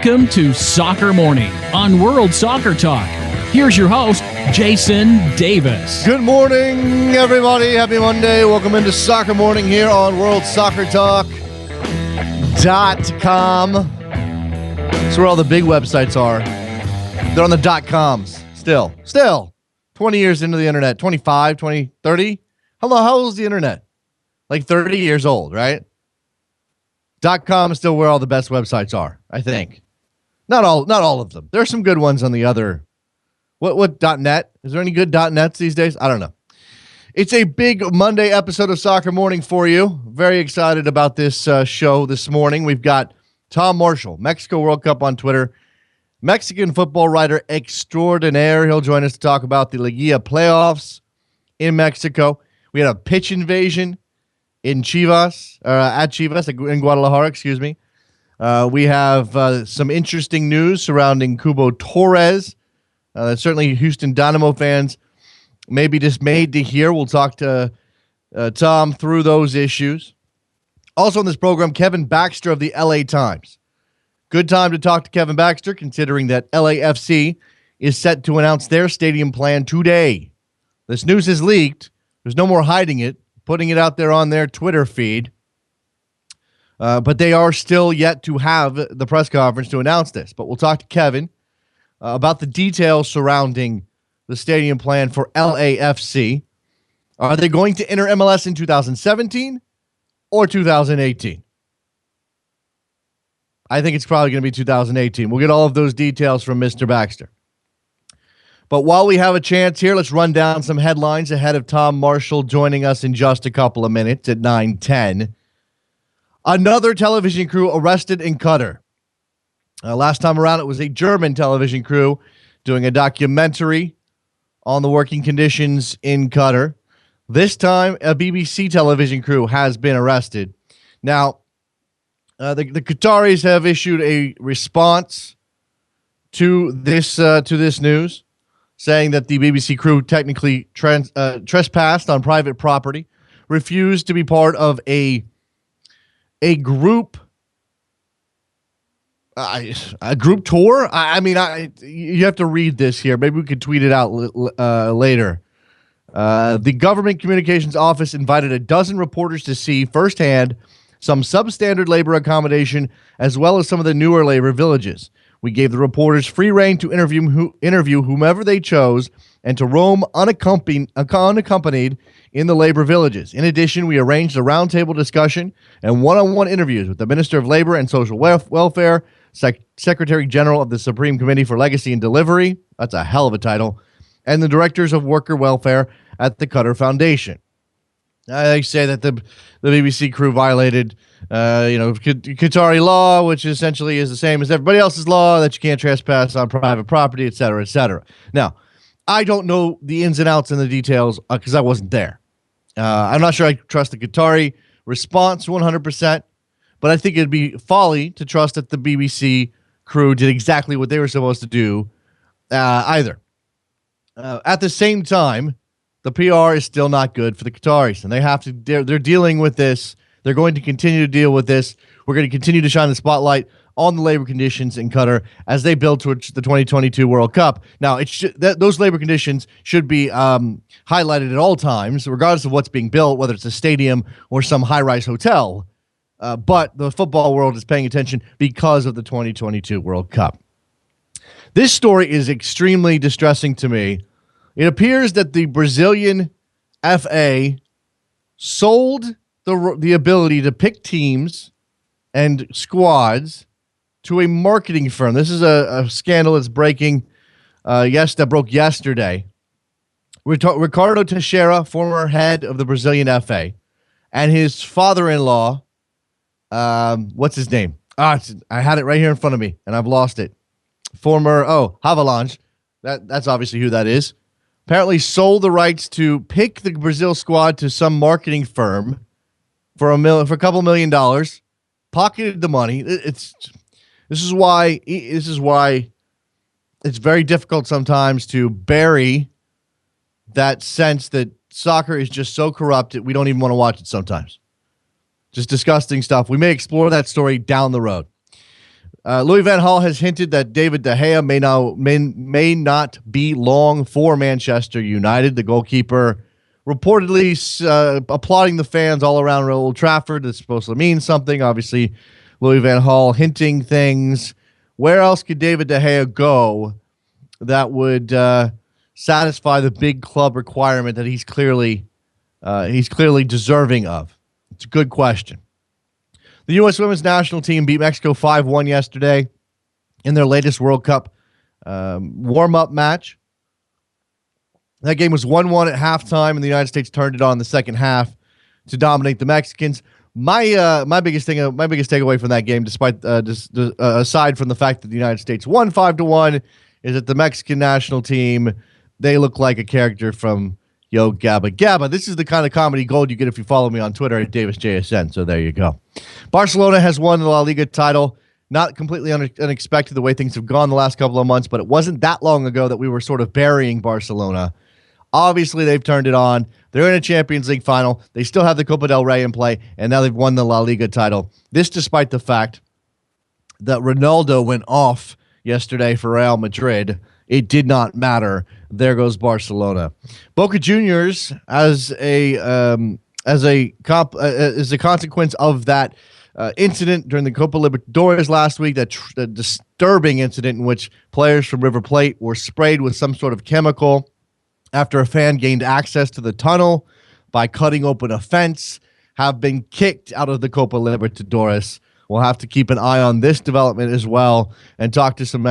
Welcome to Soccer Morning on World Soccer Talk. Here's your host, Jason Davis. Good morning, everybody. Happy Monday. Welcome into Soccer Morning here on WorldSoccerTalk.com. That's where all the big websites are. They're on the .coms still. 20 years into the internet. 25, 20, 30. How old is the internet? Like 30 years old, right? .com is still where all the best websites are, I think. Not all of them. There's some good ones on the other. What .net? Is there any good .nets these days? I don't know. It's a big Monday episode of Soccer Morning for you. Very excited about this show this morning. We've got Tom Marshall, Mexico World Cup on Twitter, Mexican football writer extraordinaire. He'll join us to talk about the Liguilla playoffs in Mexico. We had a pitch invasion in Chivas, in Guadalajara, excuse me. We have some interesting news surrounding Kubo Torres. Certainly Houston Dynamo fans may be dismayed to hear. We'll talk to Tom through those issues. Also on this program, Kevin Baxter of the LA Times. Good time to talk to Kevin Baxter, considering that LAFC is set to announce their stadium plan today. This news is leaked. There's no more hiding it, putting it out there on their Twitter feed. But they are still yet to have the press conference to announce this. But we'll talk to Kevin about the details surrounding the stadium plan for LAFC. Are they going to enter MLS in 2017 or 2018? I think it's probably going to be 2018. We'll get all of those details from Mr. Baxter. But while we have a chance here, let's run down some headlines ahead of Tom Marshall joining us in just a couple of minutes at 9:10. Another television crew arrested in Qatar. Last time around, it was a German television crew doing a documentary on the working conditions in Qatar. This time, a BBC television crew has been arrested. Now, the Qataris have issued a response to this news, saying that the BBC crew technically trespassed on private property, refused to be part of a group tour. You have to read this here. Maybe we could tweet it out later. The government communications office invited a dozen reporters to see firsthand some substandard labor accommodation, as well as some of the newer labor villages. We gave the reporters free rein to interview whomever they chose and to roam unaccompanied in the labor villages. In addition, we arranged a roundtable discussion and one-on-one interviews with the Minister of Labor and Social Welfare, Secretary General of the Supreme Committee for Legacy and Delivery, that's a hell of a title, and the Directors of Worker Welfare at the Qatar Foundation. They say that the BBC crew violated Qatari law, which essentially is the same as everybody else's law, that you can't trespass on private property, et cetera, et cetera. Now, I don't know the ins and outs and the details because I wasn't there. I'm not sure I trust the Qatari response 100%, but I think it'd be folly to trust that the BBC crew did exactly what they were supposed to do either. At the same time, the PR is still not good for the Qataris, and they're dealing with this. They're going to continue to deal with this. We're going to continue to shine the spotlight on the labor conditions in Qatar as they build towards the 2022 World Cup. Now, those labor conditions should be highlighted at all times, regardless of what's being built, whether it's a stadium or some high-rise hotel. But the football world is paying attention because of the 2022 World Cup. This story is extremely distressing to me. It appears that the Brazilian FA sold the ability to pick teams and squads to a marketing firm. This is a scandal that's that broke yesterday. Ricardo Teixeira, former head of the Brazilian FA, and his father-in-law, what's his name? I had it right here in front of me, and I've lost it. Havelange. That's obviously who that is. Apparently sold the rights to pick the Brazil squad to some marketing firm for a couple $1 million, pocketed the money. This is why it's very difficult sometimes to bury that sense that soccer is just so corrupt that we don't even want to watch it sometimes. Just disgusting stuff. We may explore that story down the road. Louis van Gaal has hinted that David De Gea may not be long for Manchester United. The goalkeeper reportedly applauding the fans all around Old Trafford. It's supposed to mean something. Obviously, Louis van Gaal hinting things. Where else could David De Gea go that would satisfy the big club requirement that he's clearly deserving of? It's a good question. The U.S. women's national team beat Mexico 5-1 yesterday in their latest World Cup warm-up match. That game was 1-1 at halftime, and the United States turned it on in the second half to dominate the Mexicans. My biggest takeaway from that game, despite aside from the fact that the United States won 5-1, is that the Mexican national team, they look like a character from Yo Gabba Gabba. This is the kind of comedy gold you get if you follow me on Twitter at DavisJSN. So there you go. Barcelona has won the La Liga title. Not completely unexpected the way things have gone the last couple of months, but it wasn't that long ago that we were sort of burying Barcelona. Obviously, they've turned it on. They're in a Champions League final. They still have the Copa del Rey in play, and now they've won the La Liga title. This despite the fact that Ronaldo went off yesterday for Real Madrid. It did not matter. There goes Barcelona. Boca Juniors, as a consequence of that incident during the Copa Libertadores last week, that disturbing incident in which players from River Plate were sprayed with some sort of chemical after a fan gained access to the tunnel by cutting open a fence, have been kicked out of the Copa Libertadores. We'll have to keep an eye on this development as well and talk to some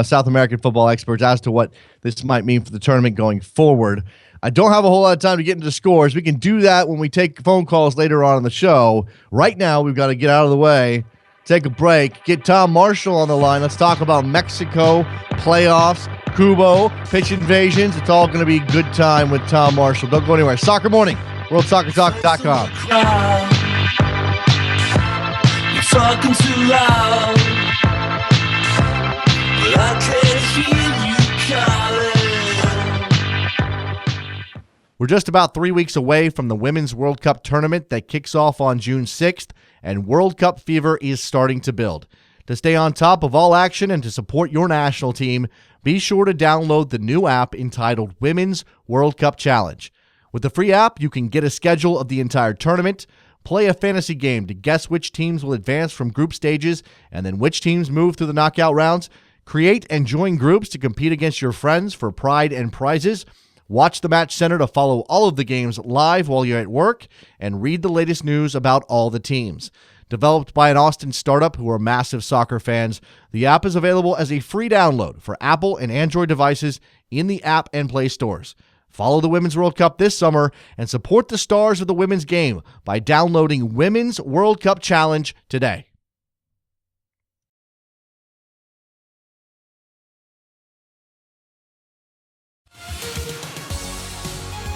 South American football experts as to what this might mean for the tournament going forward. I don't have a whole lot of time to get into scores. We can do that when we take phone calls later on in the show. Right now, we've got to get out of the way, take a break, get Tom Marshall on the line. Let's talk about Mexico, playoffs, Kubo, pitch invasions. It's all going to be a good time with Tom Marshall. Don't go anywhere. Soccer Morning, WorldSoccerTalk.com. Talking too loud, but I can't hear you calling. We're just about 3 weeks away from the Women's World Cup tournament that kicks off on June 6th, and World Cup fever is starting to build. To stay on top of all action and to support your national team, be sure to download the new app entitled Women's World Cup Challenge. With the free app, you can get a schedule of the entire tournament, play a fantasy game to guess which teams will advance from group stages and then which teams move through the knockout rounds, create and join groups to compete against your friends for pride and prizes, watch the Match Center to follow all of the games live while you're at work, and read the latest news about all the teams. Developed by an Austin startup who are massive soccer fans, the app is available as a free download for Apple and Android devices in the App and Play stores. Follow the Women's World Cup this summer and support the stars of the women's game by downloading Women's World Cup Challenge today.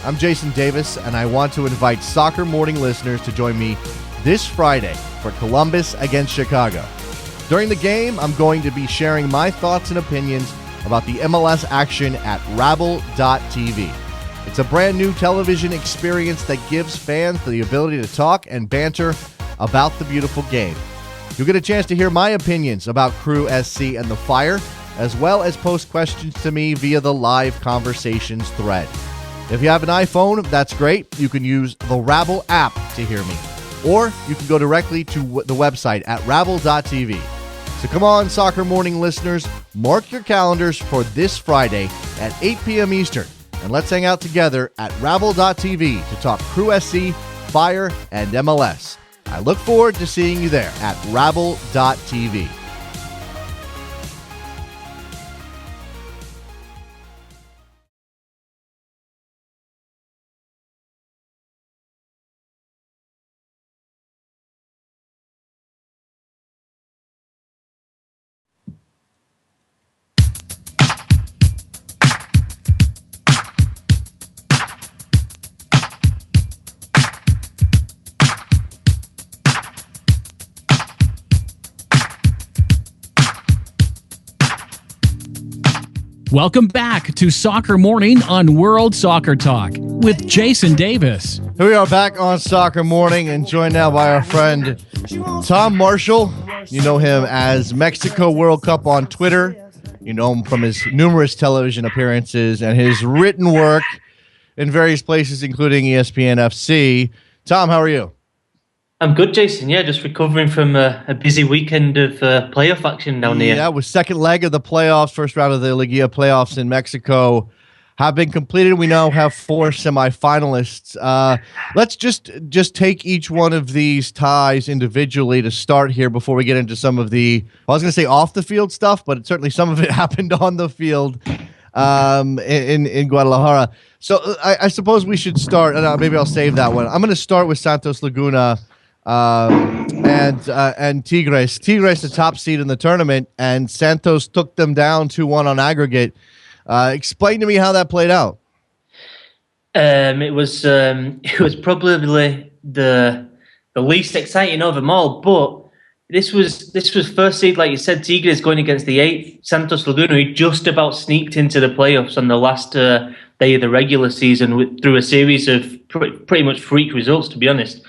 I'm Jason Davis, and I want to invite Soccer Morning listeners to join me this Friday for Columbus against Chicago. During the game, I'm going to be sharing my thoughts and opinions about the MLS action at Rabble.tv. It's a brand new television experience that gives fans the ability to talk and banter about the beautiful game. You'll get a chance to hear my opinions about Crew SC and the Fire, as well as post questions to me via the live conversations thread. If you have an iPhone, that's great. You can use the Rabble app to hear me. Or you can go directly to the website at Rabble.tv. So come on, Soccer Morning listeners, mark your calendars for this Friday at 8 p.m. Eastern. And let's hang out together at Rabble.tv to talk Crew SC, Fire, and MLS. I look forward to seeing you there at Rabble.tv. Welcome back to Soccer Morning on World Soccer Talk with Jason Davis. Here we are back on Soccer Morning and joined now by our friend Tom Marshall. You know him as Mexico World Cup on Twitter. You know him from his numerous television appearances and his written work in various places, including ESPN FC. Tom, how are you? I'm good, Jason. Yeah, just recovering from a busy weekend of playoff action down here. Yeah, with second leg of the playoffs, first round of the Liga playoffs in Mexico have been completed. We now have 4 semifinalists. Let's just take each one of these ties individually to start here before we get into some of the, I was going to say off the field stuff, but certainly some of it happened on the field in Guadalajara. So I suppose we should start, and maybe I'll save that one. I'm going to start with Santos Laguna and Tigres. Tigres, the top seed in the tournament, and Santos took them down 2-1 on aggregate. Explain to me how that played out. It was probably the least exciting of them all, but this was first seed, like you said. Tigres going against the 8th Santos Laguna, who just about sneaked into the playoffs on the last day of the regular season through a series of pretty much freak results, to be honest.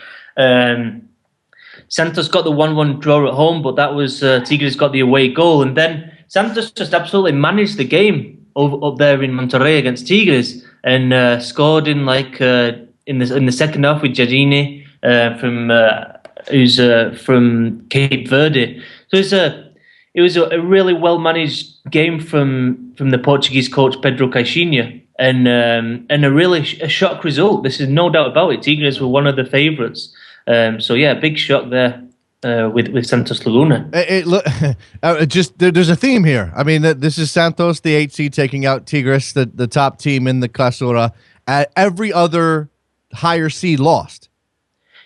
Santos got the 1-1 draw at home, but that was Tigres got the away goal, and then Santos just absolutely managed the game up there in Monterrey against Tigres, and scored in the second half with Jardine who's from Cape Verde. So it was a really well managed game from the Portuguese coach Pedro Caixinha, and a really shock result. This is no doubt about it. Tigres were one of the favourites. So yeah, big shock there with Santos Laguna. There's a theme here. I mean, this is Santos, the 8th seed, taking out Tigres, the top team in the Clausura. Every other higher seed lost.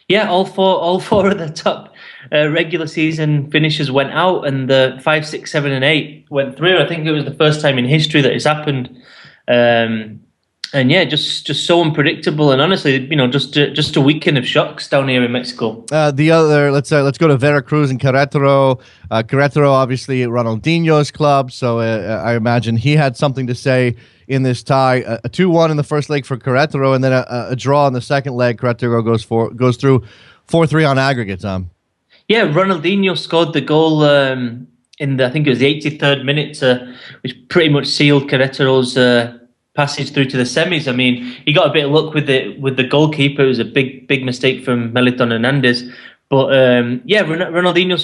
Yeah, all four of the top regular season finishers went out, and the 5, 6, 7, and 8 went through. I think it was the first time in history that it's happened. And yeah, just so unpredictable, and honestly, just a weekend of shocks down here in Mexico. The other, let's go to Veracruz and Querétaro. Querétaro, obviously, Ronaldinho's club, so I imagine he had something to say in this tie. A 2-1 in the first leg for Querétaro, and then a draw in the second leg. Querétaro goes through 4-3 on aggregate. Tom. Yeah, Ronaldinho scored the goal in I think it was the 83rd minute, which pretty much sealed Querétaro's passage through to the semis. I mean, he got a bit of luck with the goalkeeper. It was a big mistake from Melitón Hernández. But Ronaldinho,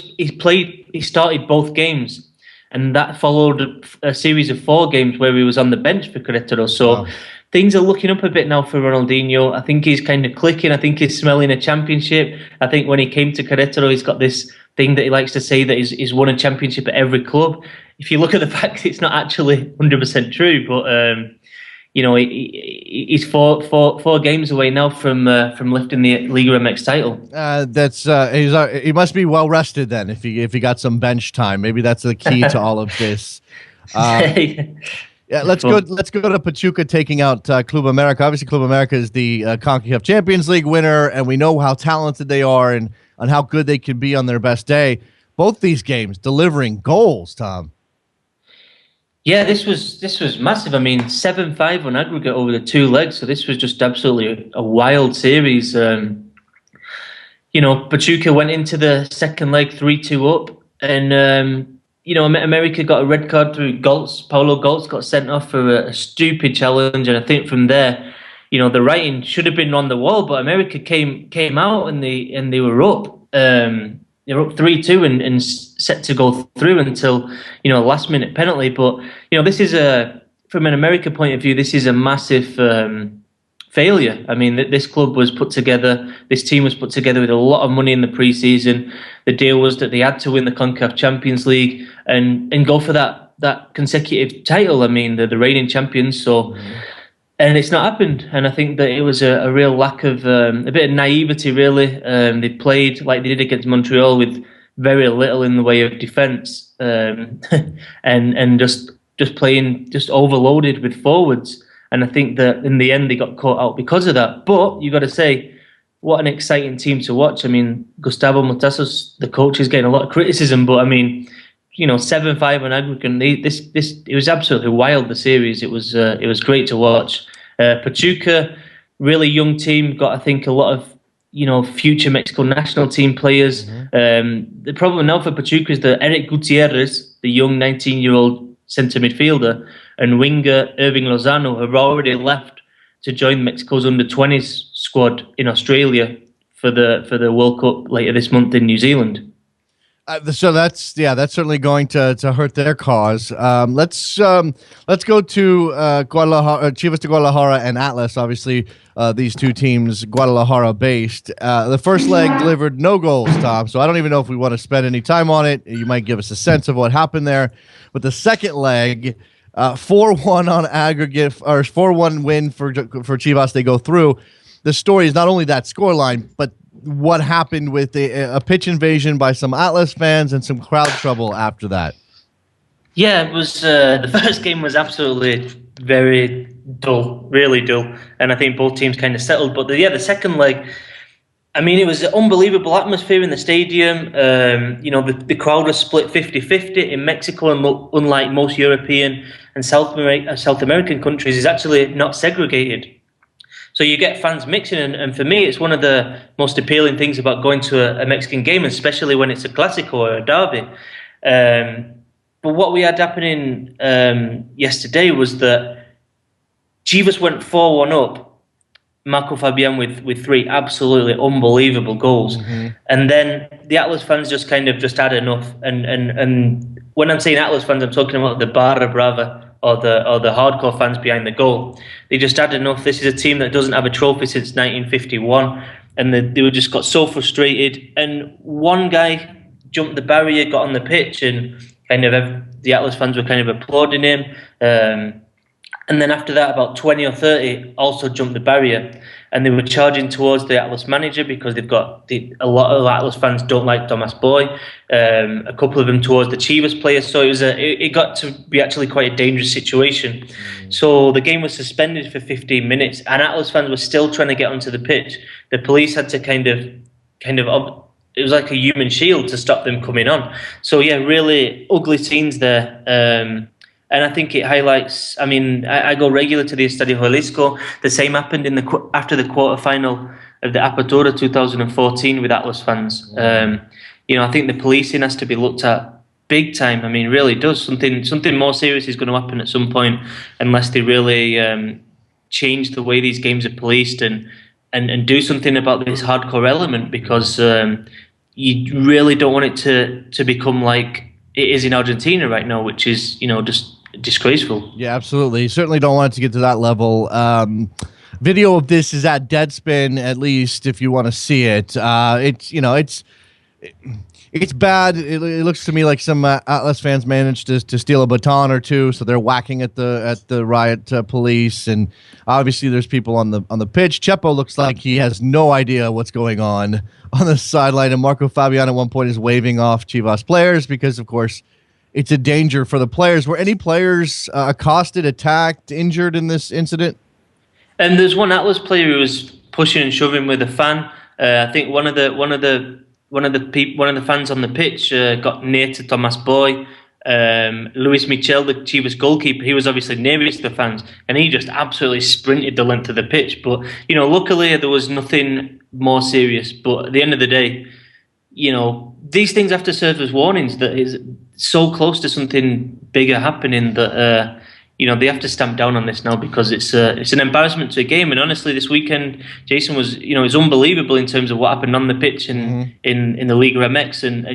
he started both games, and that followed a series of 4 games where he was on the bench for Querétaro. So things are looking up a bit now for Ronaldinho. I think he's kind of clicking. I think he's smelling a championship. I think when he came to Querétaro, he's got this thing that he likes to say that he's won a championship at every club. If you look at the fact, it's not actually 100% true, but he's four games away now from lifting the Liga MX title. He must be well rested then. If he got some bench time, maybe that's the key to all of this. Yeah, let's go to Pachuca taking out Club America. Obviously, Club America is the CONCACAF Champions League winner, and we know how talented they are and how good they can be on their best day. Both these games delivering goals, Tom. Yeah, this was massive. I mean, 7-5 on aggregate over the 2 legs. So this was just absolutely a wild series. Pachuca went into the second leg 3-2 up, and America got a red card through Goltz. Paulo Goltz got sent off for a stupid challenge, and I think from there, the writing should have been on the wall. But America came out and they were up. They were up 3-2 and set to go through until last minute penalty. But this is from an America point of view, this is a massive failure. I mean, this club was put together, this team was put together with a lot of money in the preseason. The deal was that they had to win the CONCACAF Champions League and go for that consecutive title. I mean, they're the reigning champions, so. And it's not happened, and I think that it was a real lack of a bit of naivety. Really, they played like they did against Montreal with very little in the way of defence, and just playing just overloaded with forwards. And I think that in the end they got caught out because of that. But you got to say, what an exciting team to watch. I mean, Gustavo Matasos, the coach, is getting a lot of criticism, but I mean, 7-5 on aggregate. It was absolutely wild. The series. It was great to watch. Pachuca, really young team, got I think a lot of future Mexico national team players. The problem now for Pachuca is that Eric Gutierrez, the young 19-year-old centre midfielder, and winger Irving Lozano have already left to join Mexico's under-20s squad in Australia for the World Cup later this month in New Zealand. So that's certainly going to hurt their cause. Let's go to Guadalajara, Chivas de Guadalajara and Atlas. Obviously, these two teams Guadalajara based. The first leg delivered no goals, Tom. So I don't even know if we want to spend any time on it. You might give us a sense of what happened there. But the second leg, 4-1 on aggregate, or 4-1 win for Chivas. They go through. The story is not only that scoreline, but what happened with a pitch invasion by some Atlas fans and some crowd trouble after that. Yeah, it was the first game was absolutely very dull, really dull, and I think both teams kind of settled. But the second leg, I mean, it was an unbelievable atmosphere in the stadium. The crowd was split 50-50 in Mexico, and unlike most European and South American countries, is actually not segregated. So you get fans mixing, and for me, it's one of the most appealing things about going to a Mexican game, especially when it's a Clásico or a derby. But what we had happening yesterday was that Chivas went 4-1 up, Marco Fabian with 3 absolutely unbelievable goals. And then the Atlas fans just had enough. And when I'm saying Atlas fans, I'm talking about the Barra Brava, or the hardcore fans behind the goal. They just had enough. This is a team that doesn't have a trophy since 1951, and they were just got so frustrated. And one guy jumped the barrier, got on the pitch, and the Atlas fans were kind of applauding him. And then after that, about 20 or 30 also jumped the barrier, and they were charging towards the Atlas manager because they've got a lot of Atlas fans don't like Tomas Boy. A couple of them towards the Chivas players, so it got to be actually quite a dangerous situation. So the game was suspended for 15 minutes, and Atlas fans were still trying to get onto the pitch. The police had to kind of it was like a human shield to stop them coming on. So yeah, really ugly scenes there. And I think it highlights. I mean, I go regular to the Estadio Jalisco. The same happened after the quarterfinal of the Apertura 2014 with Atlas fans. I think the policing has to be looked at big time. I mean, really does. Something more serious is going to happen at some point unless they really change the way these games are policed and do something about this hardcore element, because you really don't want it to become like it is in Argentina right now, which is just disgraceful. Yeah, absolutely. You certainly don't want it to get to that level. Video of this is at Deadspin, at least if you want to see it. It's bad. It looks to me like some Atlas fans managed to steal a baton or two, so they're whacking at the riot police, and obviously there's people on the pitch. Chepo looks like he has no idea what's going on the sideline, and Marco Fabian at one point is waving off Chivas players because, of course, it's a danger for the players. Were any players accosted, attacked, injured in this incident? And there's one Atlas player who was pushing and shoving with a fan. I think one of the fans on the pitch got near to Tomas Boy. Luis Michel, the Chivas goalkeeper, he was obviously nearest to the fans, and he just absolutely sprinted the length of the pitch. But luckily there was nothing more serious. But at the end of the day, these things have to serve as warnings that is so close to something bigger happening that they have to stamp down on this now, because it's an embarrassment to a game. And honestly, this weekend, Jason, was it was unbelievable in terms of what happened on the pitch in the Liga MX, and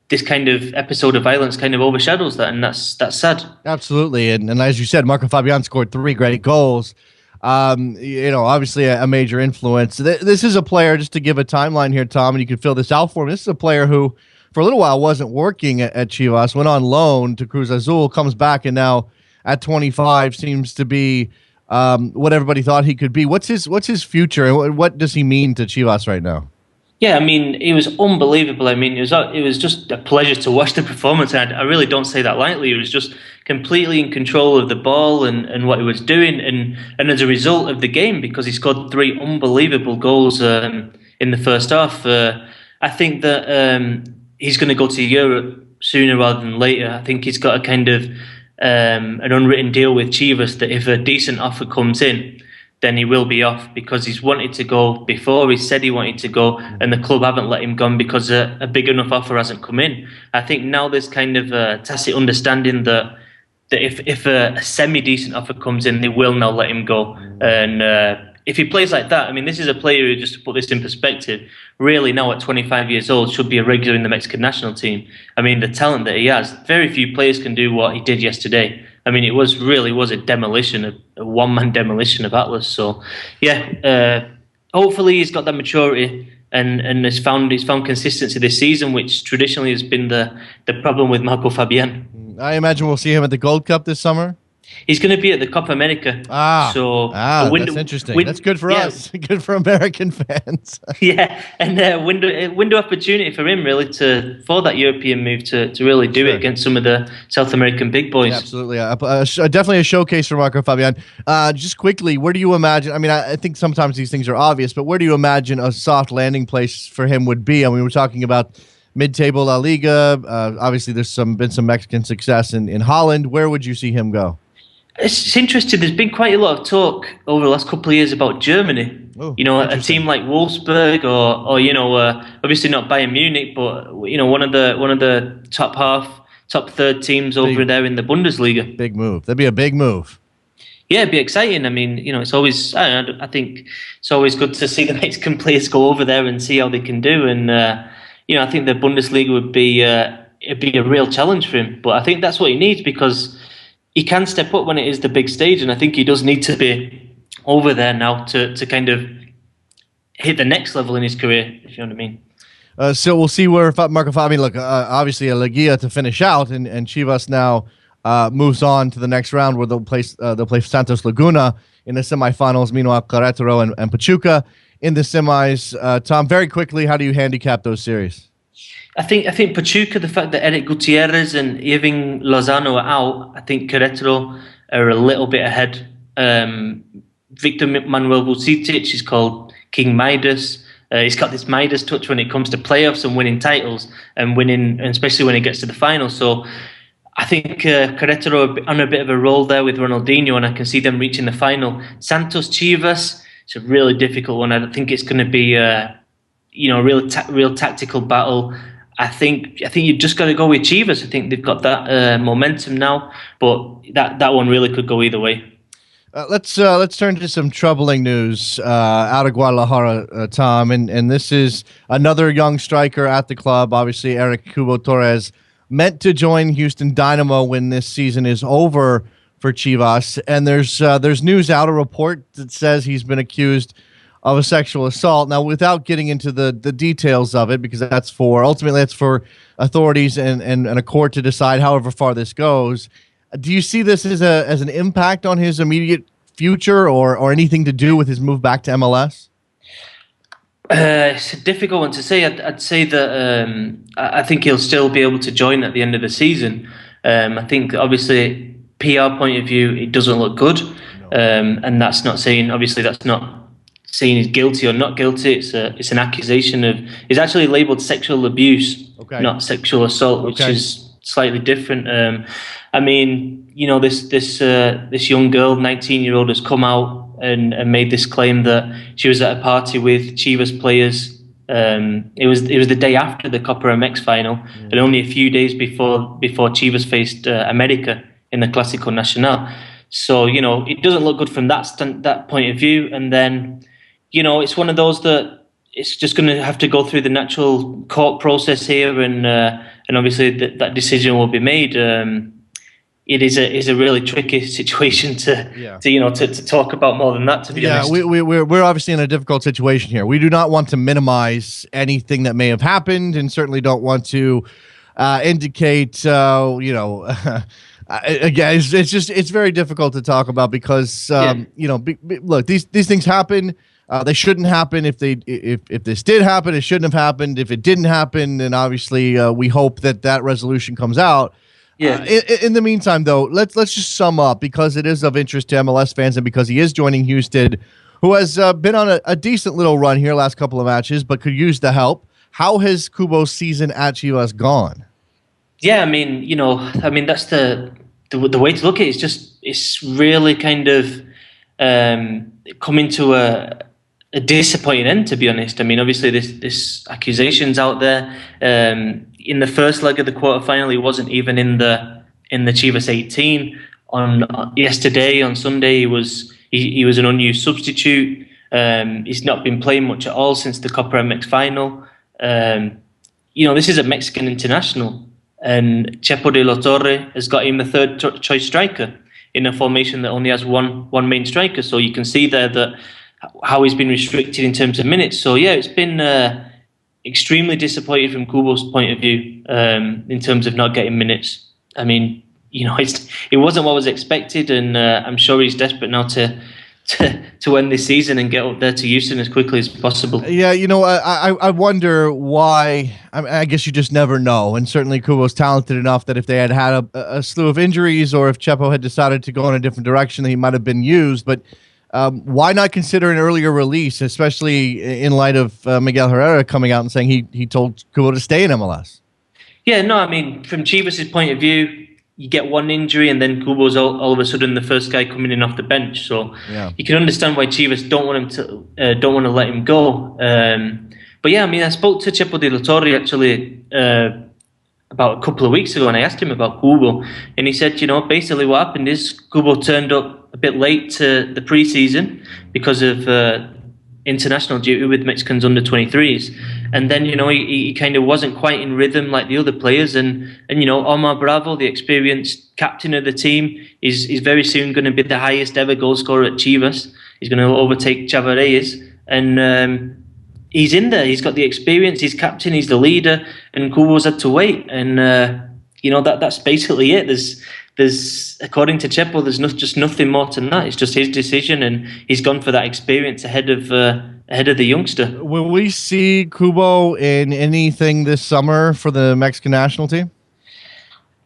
this kind of episode of violence kind of overshadows that, and that's sad. Absolutely, and as you said, Marco Fabian scored 3 great goals. Obviously a major influence. This is a player, just to give a timeline here, Tom, and you can fill this out for me. This is a player who, for a little while, wasn't working at Chivas, went on loan to Cruz Azul, comes back, and now at 25 seems to be what everybody thought he could be. What's his future, and what does he mean to Chivas right now? Yeah, I mean, it was unbelievable. I mean, it was just a pleasure to watch the performance. And I really don't say that lightly. He was just completely in control of the ball and what he was doing. And as a result of the game, because he scored 3 unbelievable goals in the first half, I think that he's going to go to Europe sooner rather than later. I think he's got a kind of an unwritten deal with Chivas that if a decent offer comes in, then he will be off, because he's wanted to go before. He said he wanted to go, and the club haven't let him go because a big enough offer hasn't come in. I think now there's kind of a tacit understanding that if a semi-decent offer comes in, they will now let him go. And if he plays like that, I mean, this is a player who, just to put this in perspective, really now at 25 years old should be a regular in the Mexican national team. I mean, the talent that he has, very few players can do what he did yesterday. I mean, it was a demolition, a one-man demolition of Atlas. So, yeah, hopefully he's got that maturity and he's found consistency this season, which traditionally has been the problem with Marco Fabian. I imagine we'll see him at the Gold Cup this summer. He's going to be at the Copa America. That's interesting. That's good for us. Good for American fans. Yeah, and window opportunity for him really for that European move to really do it against some of the South American big boys. Yeah, absolutely, definitely a showcase for Marco Fabian. Just quickly, where do you imagine? I mean, I think sometimes these things are obvious, but where do you imagine a soft landing place for him would be? I mean, we're talking about mid-table La Liga. Obviously, there's been some Mexican success in Holland. Where would you see him go? It's interesting. There's been quite a lot of talk over the last couple of years about Germany. Oh, a team like Wolfsburg, or obviously not Bayern Munich, but one of the top third teams over there in the Bundesliga. Big move. That'd be a big move. Yeah, it'd be exciting. I mean, it's always. I think it's always good to see the Mexican players go over there and see how they can do. And I think the Bundesliga would be it'd be a real challenge for him. But I think that's what he needs, because he can step up when it is the big stage, and I think he does need to be over there now to kind of hit the next level in his career, if you know what I mean. So we'll see where Marco Fabian, look, obviously a Liga to finish out, and Chivas now moves on to the next round, where they'll play Santos Laguna in the semifinals, meanwhile Querétaro and Pachuca in the semis. Tom, very quickly, how do you handicap those series? I think Pachuca, the fact that Eric Gutierrez and Irving Lozano are out, I think Querétaro are a little bit ahead. Victor Manuel Vucicic is called King Midas. He's got this Midas touch when it comes to playoffs and winning titles, and especially when he gets to the final. So I think Querétaro are on a bit of a roll there with Ronaldinho, and I can see them reaching the final. Santos Chivas, it's a really difficult one. I think it's going to be a real tactical battle. I think you've just got to go with Chivas. I think they've got that momentum now, but that one really could go either way. Let's turn to some troubling news out of Guadalajara, Tom, and this is another young striker at the club. Obviously, Eric Kubo Torres, meant to join Houston Dynamo when this season is over for Chivas, and there's news out, a report that says he's been accused of a sexual assault. Now, without getting into the details of it, because ultimately that's for authorities and a court to decide however far this goes. Do you see this as an impact on his immediate future or anything to do with his move back to MLS? It's a difficult one to say. I'd say that I think he'll still be able to join at the end of the season. I think obviously PR point of view, it doesn't look good. And that's not saying he's guilty or not guilty. It's an accusation of, it's actually labeled sexual abuse, not sexual assault, which is slightly different. I mean, this young girl, 19-year-old, has come out and made this claim that she was at a party with Chivas players. It was the day after the Copa MX final, and only a few days before Chivas faced America in the Clásico Nacional. So it doesn't look good from that point of view. And then it's one of those that it's just going to have to go through the natural court process here, and obviously that decision will be made. It is a really tricky situation to talk about more than that, to be honest. We're obviously in a difficult situation here. We do not want to minimize anything that may have happened, and certainly don't want to indicate again, it's very difficult to talk about because look, these things happen. They shouldn't happen. If this did happen, it shouldn't have happened. If it didn't happen, then obviously we hope that resolution comes out. Yeah. In the meantime, though, let's just sum up, because it is of interest to MLS fans and because he is joining Houston, who has been on a decent little run here last couple of matches, but could use the help. How has Kubo's season at Chivas gone? Yeah, that's the way to look at it. It's really kind of coming to a disappointing end, to be honest. I mean, obviously this accusations out there. In the first leg of the quarterfinal, he wasn't even in the Chivas 18. On yesterday, on Sunday, he was an unused substitute. He's not been playing much at all since the Copa MX final. This is a Mexican international, and Chepo de la Torre has got him the third choice striker in a formation that only has one main striker. So you can see there that how he's been restricted in terms of minutes. So yeah, it's been extremely disappointed from Kubo's point of view in terms of not getting minutes. I mean, it wasn't what was expected, and I'm sure he's desperate now to end this season and get up there to Houston as quickly as possible. Yeah, I wonder why. I guess you just never know. And certainly Kubo's talented enough that if they had a slew of injuries, or if Chepo had decided to go in a different direction, he might have been used. But why not consider an earlier release, especially in light of Miguel Herrera coming out and saying he told Kubo to stay in MLS? Yeah, no, I mean, from Chivas' point of view, you get one injury and then Kubo's all of a sudden the first guy coming in off the bench. So yeah, you can understand why Chivas don't want to let him go. But yeah, I mean, I spoke to Chepo de la Torre actually about a couple of weeks ago, and I asked him about Kubo, and he said, basically what happened is Kubo turned up a bit late to the preseason because of international duty with Mexicans under 23s, and then he kind of wasn't quite in rhythm like the other players, and Omar Bravo, the experienced captain of the team, is very soon going to be the highest ever goal scorer at Chivas. He's going to overtake Chava Reyes, and he's in there. He's got the experience. He's captain. He's the leader, and Kubo's had to wait, and that's basically it. There's according to Chepo, there's just nothing more to that. It's just his decision, and he's gone for that experience ahead of the youngster. Will we see Kubo in anything this summer for the Mexican national team?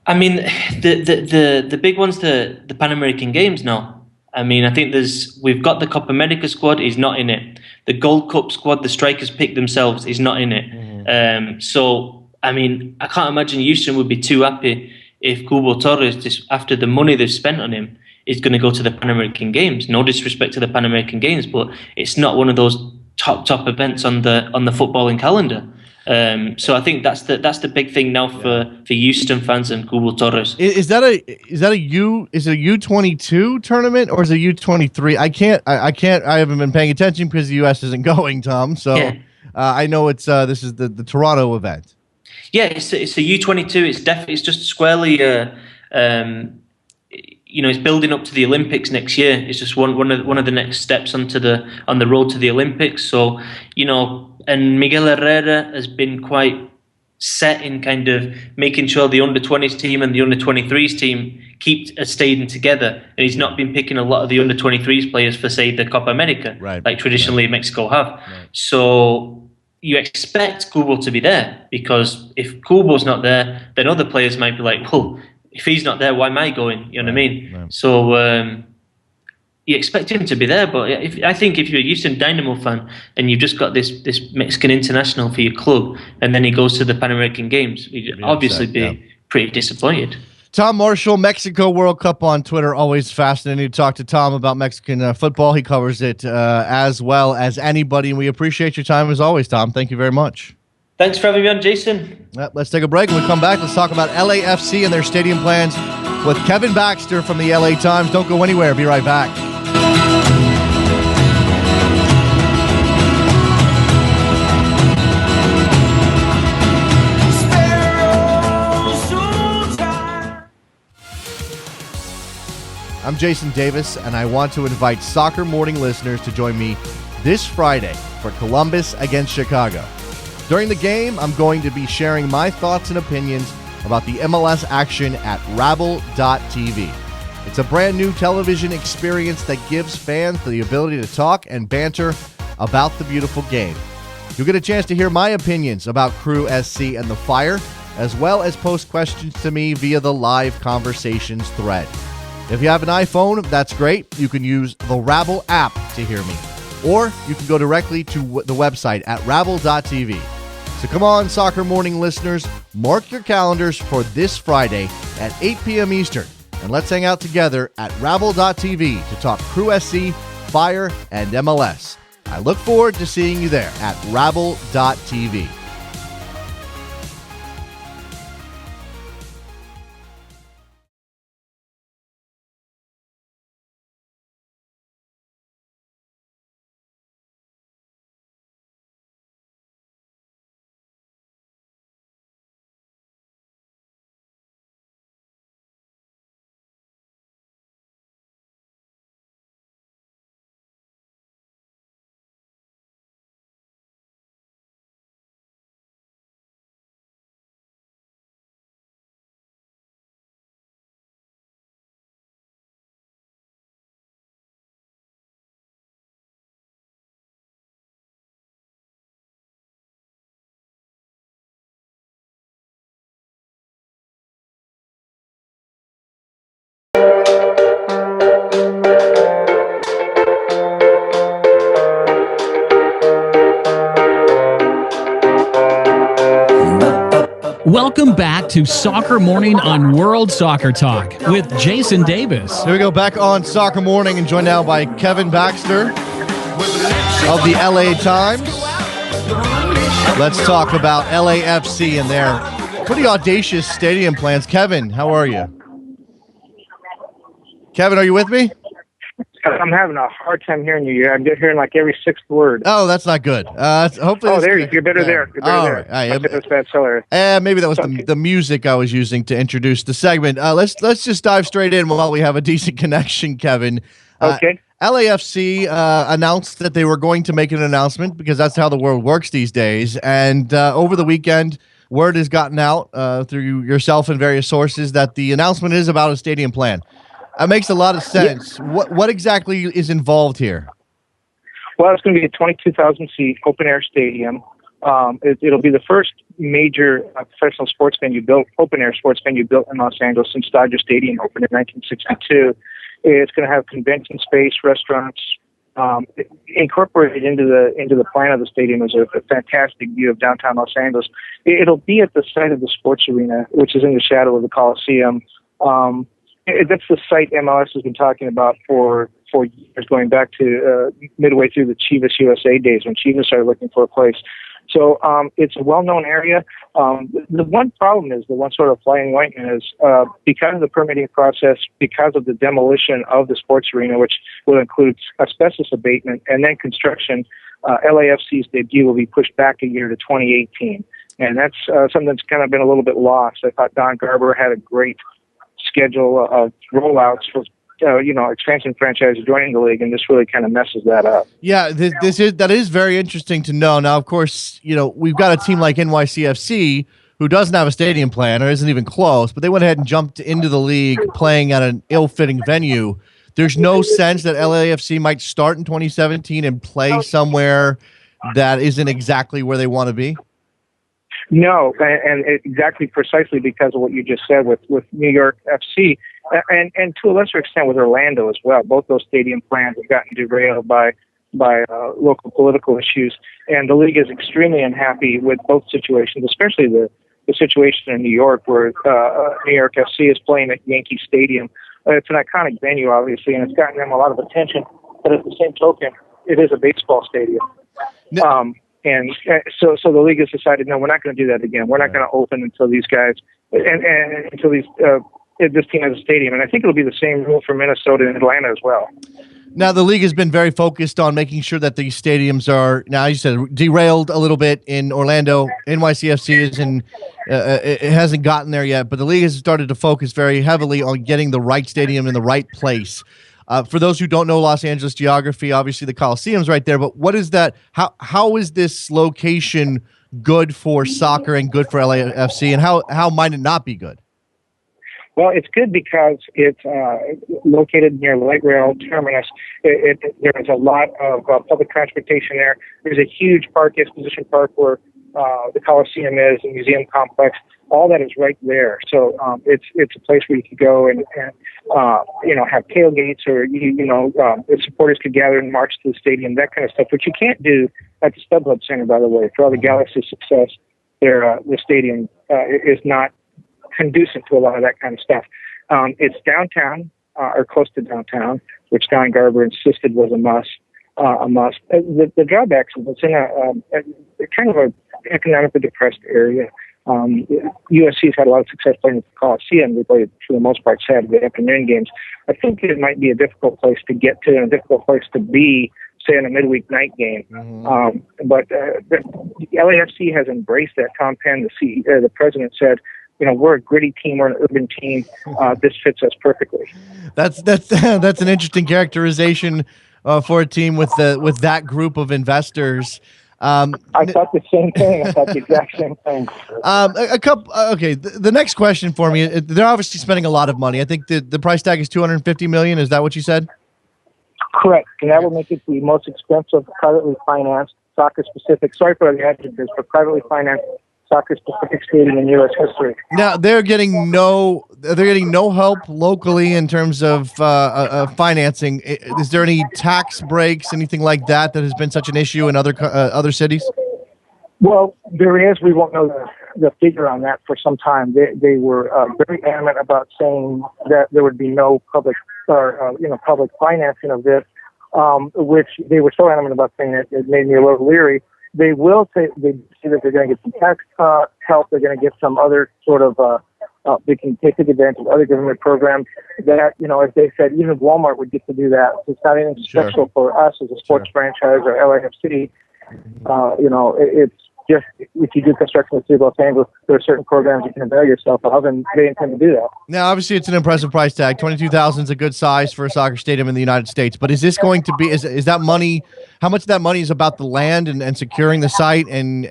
I mean, the big one's the Pan American Games now. I mean, I think we've got the Copa America squad. He's not in it. The Gold Cup squad, the strikers pick themselves. He's not in it. Mm-hmm. So I mean, I can't imagine Houston would be too happy if Kubo Torres, just after the money they've spent on him, is going to go to the Pan American Games. No disrespect to the Pan American Games, but it's not one of those top events on the footballing calendar. So I think that's the big thing now for Houston fans and Kubo Torres. Is it a U22 tournament or is it a U23? I haven't been paying attention because the US isn't going, Tom. So yeah. I know this is the Toronto event. Yeah, it's a U22. It's just squarely it's building up to the Olympics next year. It's just one of the next steps on the road to the Olympics. So, and Miguel Herrera has been quite set in kind of making sure the under-20s team and the under-23s team keep staying together. And he's not been picking a lot of the under-23s players for, say, the Copa America, right, like traditionally Mexico have. Right. So you expect Kubo to be there, because if Kubo's not there, then other players might be like, well, if he's not there, why am I going? You know what I mean? Right. So you expect him to be there, but I think if you're a Houston Dynamo fan and you've just got this Mexican international for your club, and then he goes to the Pan American Games, you'd obviously be pretty disappointed. Tom Marshall, Mexico World Cup on Twitter. Always fascinating to talk to Tom about Mexican football. He covers it as well as anybody, and we appreciate your time as always, Tom. Thank you very much. Thanks for having me on, Jason. Let's take a break. When we come back, let's talk about LAFC and their stadium plans with Kevin Baxter from the LA Times. Don't go anywhere. Be right back. I'm Jason Davis, and I want to invite Soccer Morning listeners to join me this Friday for Columbus against Chicago. During the game, I'm going to be sharing my thoughts and opinions about the MLS action at Rabble.tv. It's a brand new television experience that gives fans the ability to talk and banter about the beautiful game. You'll get a chance to hear my opinions about Crew SC and the Fire, as well as post questions to me via the live conversations thread. If you have an iPhone, that's great. You can use the Rabble app to hear me. Or you can go directly to the website at Rabble.tv. So come on, Soccer Morning listeners, mark your calendars for this Friday at 8 p.m. Eastern, and let's hang out together at Rabble.tv to talk Crew SC, Fire, and MLS. I look forward to seeing you there at Rabble.tv. Welcome back to Soccer Morning on World Soccer Talk with Jason Davis. Here we go, back on Soccer Morning, and joined now by Kevin Baxter of the LA Times. Let's talk about LAFC and their pretty audacious stadium plans. Kevin, how are you? Kevin, are you with me? I'm having a hard time hearing you. I'm just hearing like every sixth word. Oh, that's not good. Hopefully. There you're better there. You're better there. Right. That's bad cellar. Maybe that was the music I was using to introduce the segment. Let's just dive straight in while we have a decent connection, Kevin. Okay. LAFC announced that they were going to make an announcement because that's how the world works these days. And over the weekend, word has gotten out through yourself and various sources that the announcement is about a stadium plan. That makes a lot of sense. Yeah. What exactly is involved here? Well, it's going to be a 22,000-seat open-air stadium. It'll be the first major professional sports venue built, open-air sports venue built in Los Angeles since Dodger Stadium opened in 1962. It's going to have convention space, restaurants. Incorporated into the plan of the stadium is a fantastic view of downtown Los Angeles. It'll be at the site of the sports arena, which is in the shadow of the Coliseum. That's the site MLS has been talking about for years, going back to midway through the Chivas USA days when Chivas started looking for a place. So it's a well-known area. The one problem is, the one sort of fly in the ointment is because of the permitting process, because of the demolition of the sports arena, which will include asbestos abatement and then construction, LAFC's debut will be pushed back a year to 2018. And that's something that's kind of been a little bit lost. I thought Don Garber had a great schedule of rollouts for expansion franchises joining the league, and this really kind of messes that up. Yeah, that is very interesting to know. Now, of course, we've got a team like NYCFC who doesn't have a stadium plan or isn't even close, but they went ahead and jumped into the league playing at an ill-fitting venue. There's no sense that LAFC might start in 2017 and play somewhere that isn't exactly where they want to be. No, and exactly precisely because of what you just said with New York FC, and to a lesser extent with Orlando as well. Both those stadium plans have gotten derailed by local political issues, and the league is extremely unhappy with both situations, especially the situation in New York, where New York FC is playing at Yankee Stadium. It's an iconic venue, obviously, and it's gotten them a lot of attention. But at the same token, it is a baseball stadium. No. And so the league has decided, no, we're not going to do that again. We're not going to open until these guys and until this team has a stadium. And I think it'll be the same rule for Minnesota and Atlanta as well. Now, the league has been very focused on making sure that these stadiums are, now you said, derailed a little bit in Orlando. NYCFC is it hasn't gotten there yet, but the league has started to focus very heavily on getting the right stadium in the right place. For those who don't know Los Angeles geography, obviously the Coliseum's right there, but what is that? How is this location good for soccer and good for LAFC, and how might it not be good? Well, it's good because it's located near light rail terminus. There's a lot of public transportation there. There's a huge park, exposition park, where the Coliseum is, a museum complex. All that is right there. So it's a place where you could go and have tailgates, or the supporters could gather and march to the stadium, that kind of stuff, which you can't do at the StubHub Center, by the way, for all the Galaxy success. their stadium is not conducive to a lot of that kind of stuff. It's downtown or close to downtown, which Don Garber insisted was a must. The drawbacks is it's in a kind of a economically depressed area. USC's had a lot of success playing at the Coliseum. They play, for the most part, Saturday afternoon games. I think it might be a difficult place to get to and a difficult place to be, say, in a midweek night game. But the LAFC has embraced that. Tom Penn, the president, said, we're a gritty team. We're an urban team. This fits us perfectly. That's an interesting characterization for a team with that group of investors. I thought the same thing. I thought the exact same thing. Okay. The next question for me, they're obviously spending a lot of money. I think the price tag is $250 million. Is that what you said? Correct. And that will make it the most expensive privately financed soccer-specific, sorry for the adjectives, but privately financed soccer-specific stadium in U.S. history. Now they're getting no help locally in terms of financing. Is there any tax breaks, anything like that has been such an issue in other cities? Well, there is. We won't know the figure on that for some time. They were very adamant about saying that there would be no public public financing of this, which they were so adamant about saying that it made me a little leery. They will say that they're going to get some tax help. They're going to get some other sort of they can take advantage of other government programs that, as they said, even Walmart would get to do that. It's not anything special for us as a sports franchise or LAFC. It's just if you do construction in the city of Los Angeles, there are certain programs you can avail yourself of, and they intend to do that. Now, obviously, it's an impressive price tag. $22,000 is a good size for a soccer stadium in the United States. But is this going to be? Is that money? How much of that money is about the land and securing the site and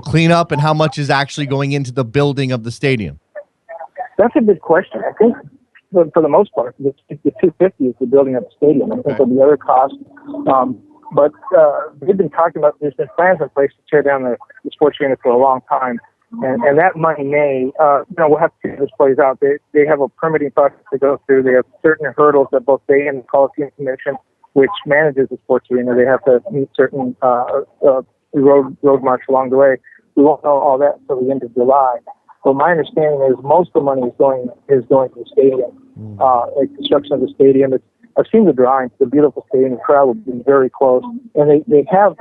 cleanup, and how much is actually going into the building of the stadium? That's a good question. I think for the most part, the $250 is the building of the stadium. I think there'll be other costs. But they've been talking about there's been plans in place to tear down the sports arena for a long time, and that money may we'll have to see how this plays out. They have a permitting process to go through. They have certain hurdles that both they and the Coliseum Commission, which manages the sports arena, they have to meet certain road marks along the way. We won't know all that until the end of July. But my understanding is most of the money is going to the stadium, construction of the stadium. I've seen the drawings. The beautiful stadium. The crowd will be very close, and they have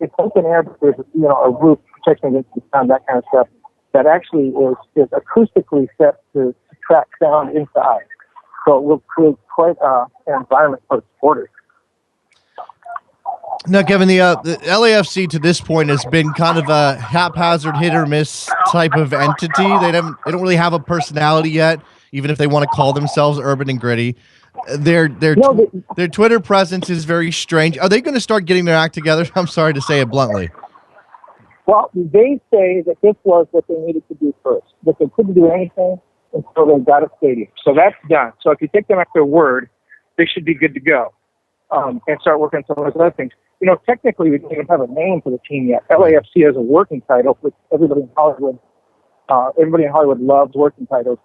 it's open air, but there's a roof protection against the sound, that kind of stuff. That actually is acoustically set to track sound inside, so it will create quite an environment for supporters. Now, Kevin, the LAFC to this point has been kind of a haphazard hit or miss type of entity. They don't really have a personality yet, even if they want to call themselves urban and gritty. Their Twitter presence is very strange. Are they going to start getting their act together? I'm sorry to say it bluntly. Well, they say that this was what they needed to do first, that they couldn't do anything until they got a stadium. So that's done. So if you take them at their word, they should be good to go and start working on some of those other things. Technically, we don't even have a name for the team yet. LAFC has a working title, which everybody in Hollywood loves working titles.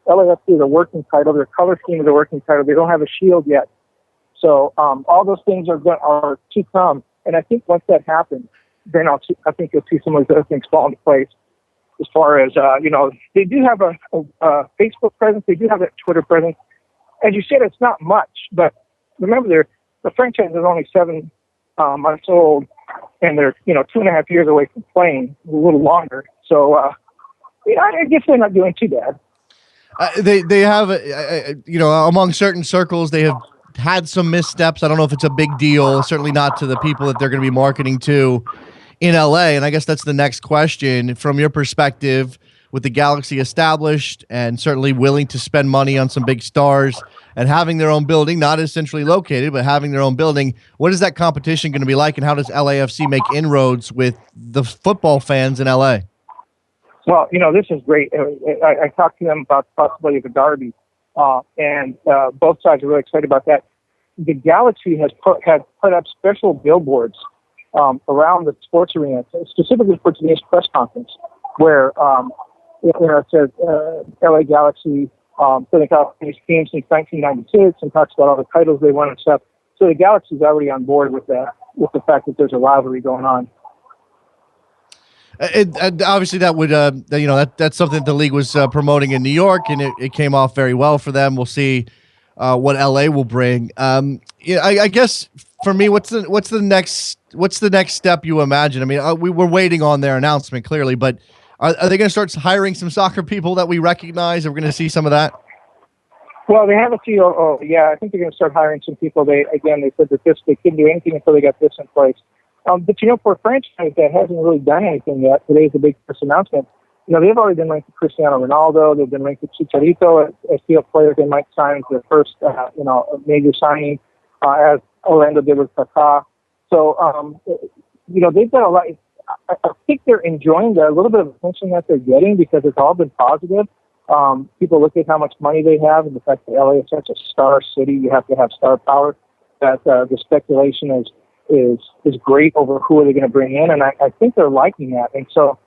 LAFC is a working title. Their color scheme is a working title. They don't have a shield yet. So all those things are to come. And I think once that happens, then I think you'll see some of those other things fall into place. As far as, they do have a Facebook presence. They do have a Twitter presence. As you said, it's not much. But remember, the franchise is only 7 months old, and they're 2.5 years away from playing, a little longer. So I guess they're not doing too bad. They have, among certain circles, they have had some missteps. I don't know if it's a big deal. Certainly not to the people that they're going to be marketing to in LA. And I guess that's the next question from your perspective. With the Galaxy established and certainly willing to spend money on some big stars and having their own building, not as centrally located, but having their own building, what is that competition going to be like, and how does LAFC make inroads with the football fans in LA? Well, this is great. I talked to them about the possibility of a derby, and both sides are really excited about that. The Galaxy has put up special billboards around the sports arena, specifically for today's press conference, where it says LA Galaxy, Southern California's team since 1996, and talks about all the titles they won and stuff. So the Galaxy's already on board with the fact that there's a rivalry going on. Obviously, that would that's something that the league was promoting in New York, and it came off very well for them. We'll see what LA will bring. Yeah, I guess for me, what's the next step you imagine? I mean, we're waiting on their announcement clearly, but are they going to start hiring some soccer people that we recognize? Are we going to see some of that? Well, they have a COO. Yeah, I think they're going to start hiring some people. They said that they couldn't do anything until they got this in place. But for a franchise that hasn't really done anything yet, today's a big first announcement. They've already been linked to Cristiano Ronaldo. They've been linked to Chicharito as field players they might sign as their first, major signing, as Orlando did with Kaká. So, they've got a lot. I think they're enjoying a little bit of attention that they're getting because it's all been positive. People look at how much money they have and the fact that LA is such a star city. You have to have star power. That the speculation is great over who are they going to bring in, and I think they're liking that. And so,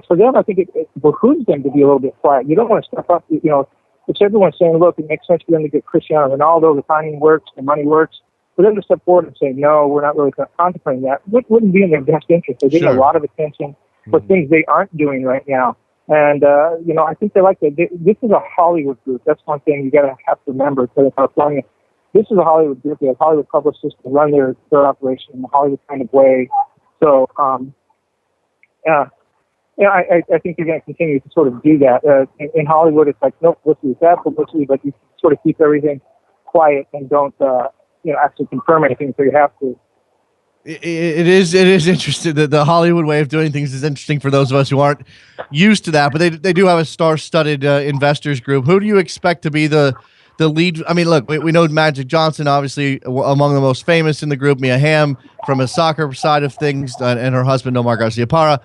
for them, I think it behooves them to be a little bit quiet. You don't want to step up. If everyone's saying, look, it makes sense for them to get Cristiano Ronaldo, the timing works, the money works, for them to step forward and say, no, we're not really contemplating that, wouldn't be in their best interest. They're getting a lot of attention for things they aren't doing right now. And, I think they like that. This is a Hollywood group. That's one thing you got to have to remember. California, this is a Hollywood group. They have Hollywood publicists to run their operation in a Hollywood kind of way. So, I think you're going to continue to sort of do that. In Hollywood, it's like, nope, publicity is bad publicity, but you sort of keep everything quiet and don't, actually confirm anything until you have to. It is interesting. The Hollywood way of doing things is interesting for those of us who aren't used to that. But they do have a star-studded investors group. Who do you expect to be the lead? I mean, look, we know Magic Johnson, obviously among the most famous in the group. Mia Hamm from a soccer side of things, and her husband Omar Garcia-Parra.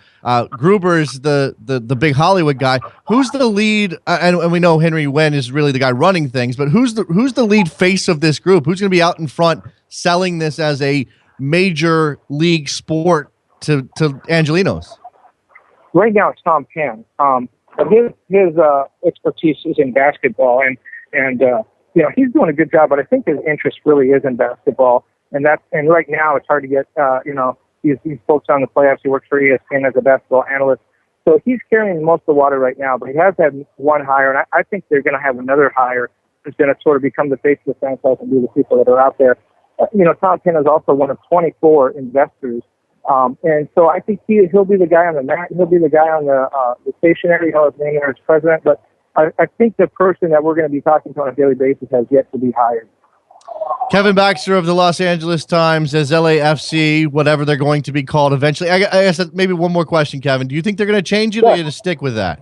Gruber is the big Hollywood guy. Who's the lead? And we know Henry Wen is really the guy running things. But who's the lead face of this group? Who's going to be out in front selling this as a major league sport to Angelinos? Right now, it's Tom Penn. But his expertise is in basketball, and he's doing a good job. But I think his interest really is in basketball, and right now it's hard to get. He's focused on the playoffs. He works for ESPN as a basketball analyst, so he's carrying most of the water right now. But he has had one hire, and I think they're going to have another hire who's going to sort of become the face of the franchise and be the people that are out there. Tom Penn is also one of 24 investors. And so I think he'll be the guy on the mat. He'll be the guy on the stationery. He'll have his name there as president. But I think the person that we're going to be talking to on a daily basis has yet to be hired. Kevin Baxter of the Los Angeles Times as LAFC, whatever they're going to be called eventually. I guess maybe one more question, Kevin. Do you think they're going to change it or are you going to stick with that?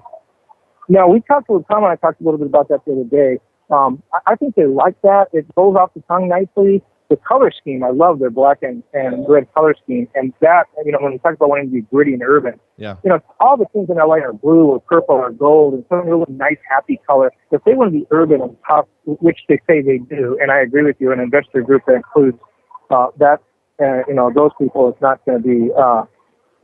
No, Tom and I talked a little bit about that the other day. I think they like that. It rolls off the tongue nicely. The color scheme, I love their black and red color scheme. And that, when we talk about wanting to be gritty and urban, all the things in LA are blue or purple or gold and some really nice, happy color. If they want to be urban and tough, which they say they do, and I agree with you, an investor group that includes those people, it's not going to be, it's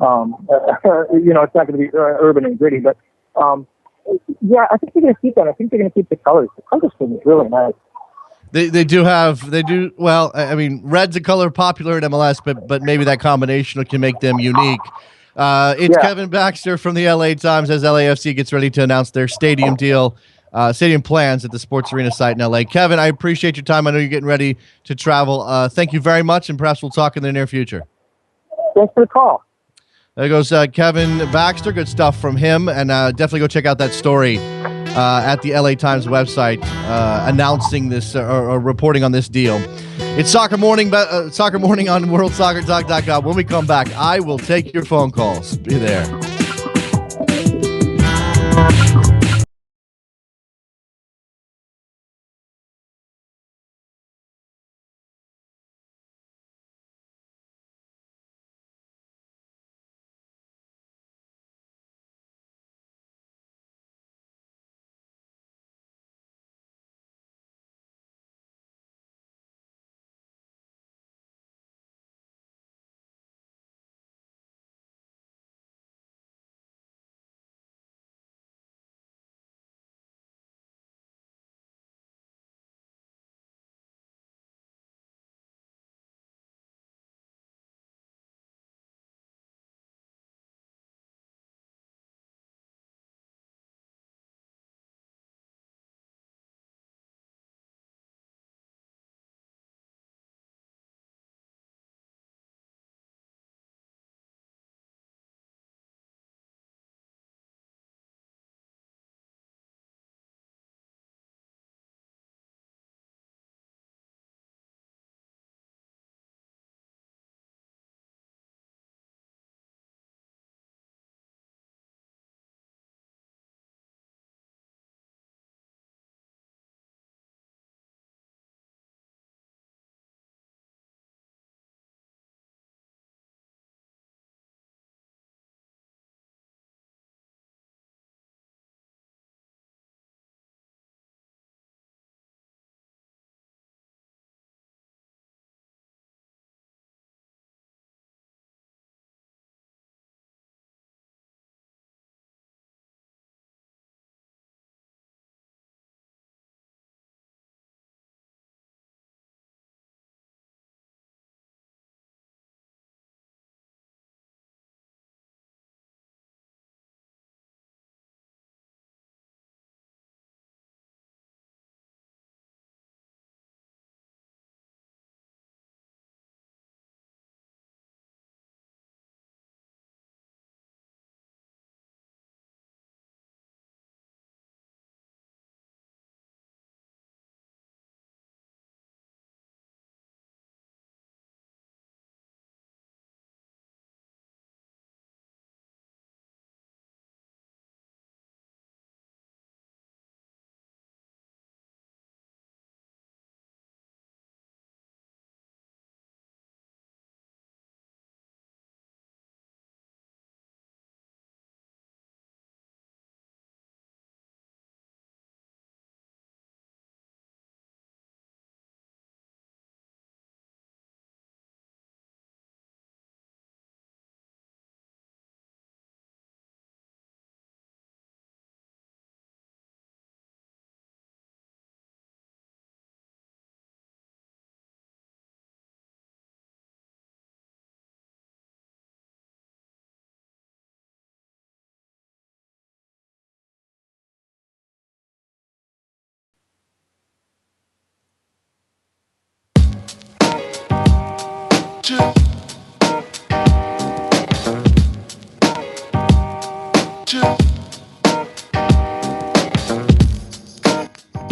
not going to be urban and gritty. But, I think they're going to keep that. I think they're going to keep the colors. The color scheme is really nice. They do. Well, I mean, red's a color popular in MLS, but maybe that combination can make them unique. It's Kevin Baxter from the LA Times as LAFC gets ready to announce their stadium plans at the Sports Arena site in LA. Kevin, I appreciate your time. I know you're getting ready to travel. Thank you very much, and perhaps we'll talk in the near future. Thanks for the call. There goes Kevin Baxter. Good stuff from him, and definitely go check out that story at the LA Times website announcing this or reporting on this deal. It's Soccer Morning on WorldSoccerTalk.com. When we come back, I will take your phone calls. Be there.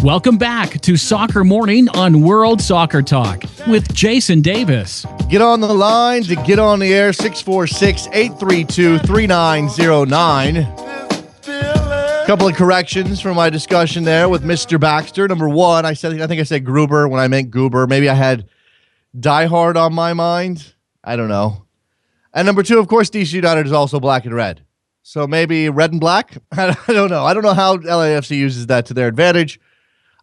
Welcome back to Soccer Morning on World Soccer Talk with Jason Davis. Get on the line to get on the air, 646-832-3909. Couple of corrections from my discussion there with Mr. Baxter. Number one, I think I said Gruber when I meant Goober. Maybe I had Die Hard on my mind. I don't know. And number two, of course, DC United is also black and red. So maybe red and black? I don't know. I don't know how LAFC uses that to their advantage.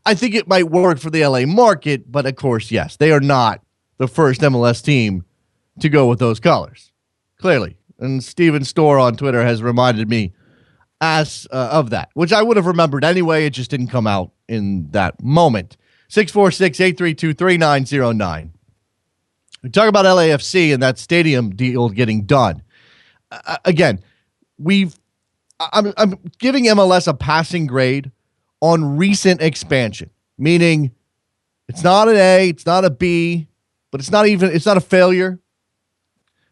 I think it might work for the LA market, but of course, yes, they are not the first MLS team to go with those colors. Clearly. And Steven Storr on Twitter has reminded me of that, which I would have remembered anyway. It just didn't come out in that moment. 646-832-3909. We talk about LAFC and that stadium deal getting done. Again, I'm giving MLS a passing grade on recent expansion, meaning it's not an A, it's not a B, but it's not a failure.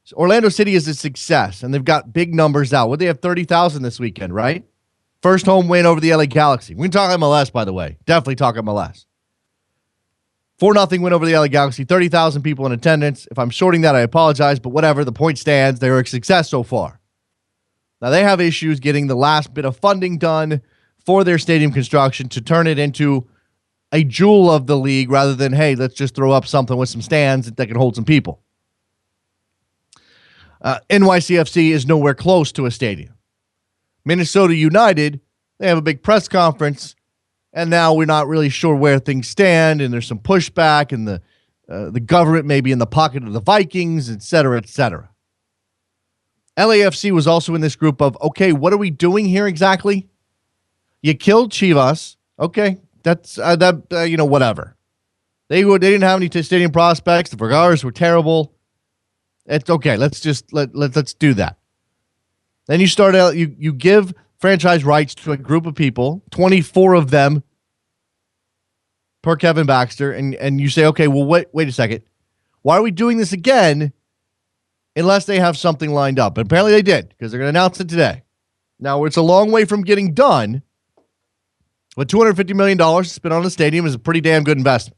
So Orlando City is a success, and they've got big numbers out. Would they have 30,000 this weekend, right? First home win over the LA Galaxy. We can talk MLS, by the way. Definitely talk MLS. 4-0 win over the LA Galaxy, 30,000 people in attendance. If I'm shorting that, I apologize, but whatever. The point stands. They were a success so far. Now, they have issues getting the last bit of funding done for their stadium construction to turn it into a jewel of the league rather than, hey, let's just throw up something with some stands that can hold some people. NYCFC is nowhere close to a stadium. Minnesota United, they have a big press conference, and now we're not really sure where things stand, and there's some pushback, and the government may be in the pocket of the Vikings, et cetera, et cetera. LAFC was also in this group of, okay, what are we doing here exactly? You killed Chivas. Okay, that's whatever. They didn't have any stadium prospects. The Vergara's were terrible. It's okay. Let's do that. Then you start out. You give franchise rights to a group of people, 24 of them per Kevin Baxter, and you say, okay, well, wait a second. Why are we doing this again? Unless they have something lined up. And apparently they did, because they're going to announce it today. Now, it's a long way from getting done, but $250 million spent on the stadium is a pretty damn good investment.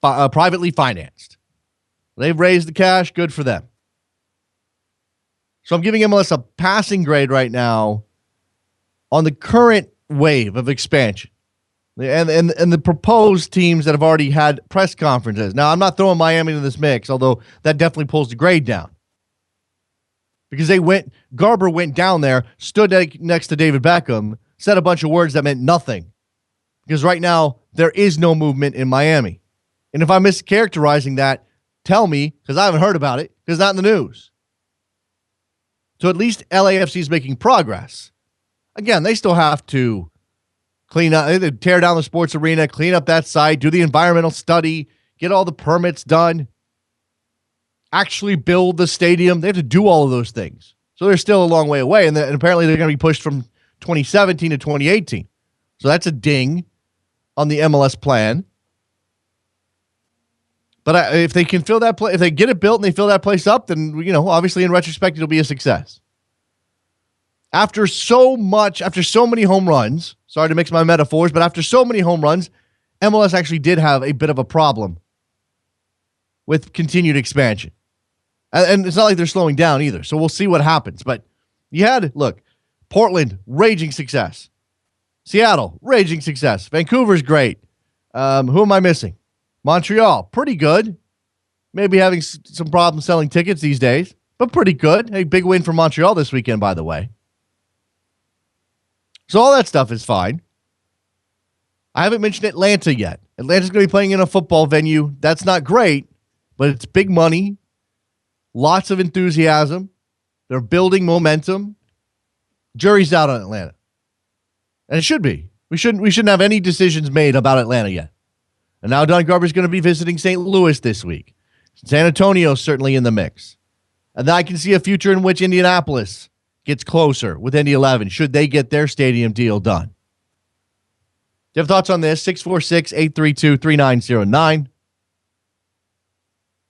Privately financed. They've raised the cash. Good for them. So I'm giving MLS a passing grade right now on the current wave of expansion and the proposed teams that have already had press conferences. Now, I'm not throwing Miami into this mix, although that definitely pulls the grade down. Because Garber went down there, stood next to David Beckham, said a bunch of words that meant nothing. Because right now, there is no movement in Miami. And if I'm mischaracterizing that, tell me, because I haven't heard about it, because it's not in the news. So at least LAFC is making progress. Again, they still have to clean up, tear down the sports arena, clean up that site, do the environmental study, get all the permits done, actually build the stadium. They have to do all of those things. So they're still a long way away, and apparently they're going to be pushed from 2017 to 2018. So that's a ding on the MLS plan. But if they can fill that place, if they get it built and they fill that place up, then, obviously in retrospect, it'll be a success. After so many home runs, sorry to mix my metaphors, but after so many home runs, MLS actually did have a bit of a problem with continued expansion. And it's not like they're slowing down either. So we'll see what happens. But Portland, raging success. Seattle, raging success. Vancouver's great. Who am I missing? Montreal, pretty good. Maybe having some problems selling tickets these days, but pretty good. Hey, big win for Montreal this weekend, by the way. So all that stuff is fine. I haven't mentioned Atlanta yet. Atlanta's going to be playing in a football venue. That's not great, but it's big money. Lots of enthusiasm. They're building momentum. Jury's out on Atlanta. And it should be. We shouldn't have any decisions made about Atlanta yet. And now Don Garber's going to be visiting St. Louis this week. San Antonio's certainly in the mix. And then I can see a future in which Indianapolis gets closer with Indy 11, should they get their stadium deal done. Do you have thoughts on this? 646-832-3909.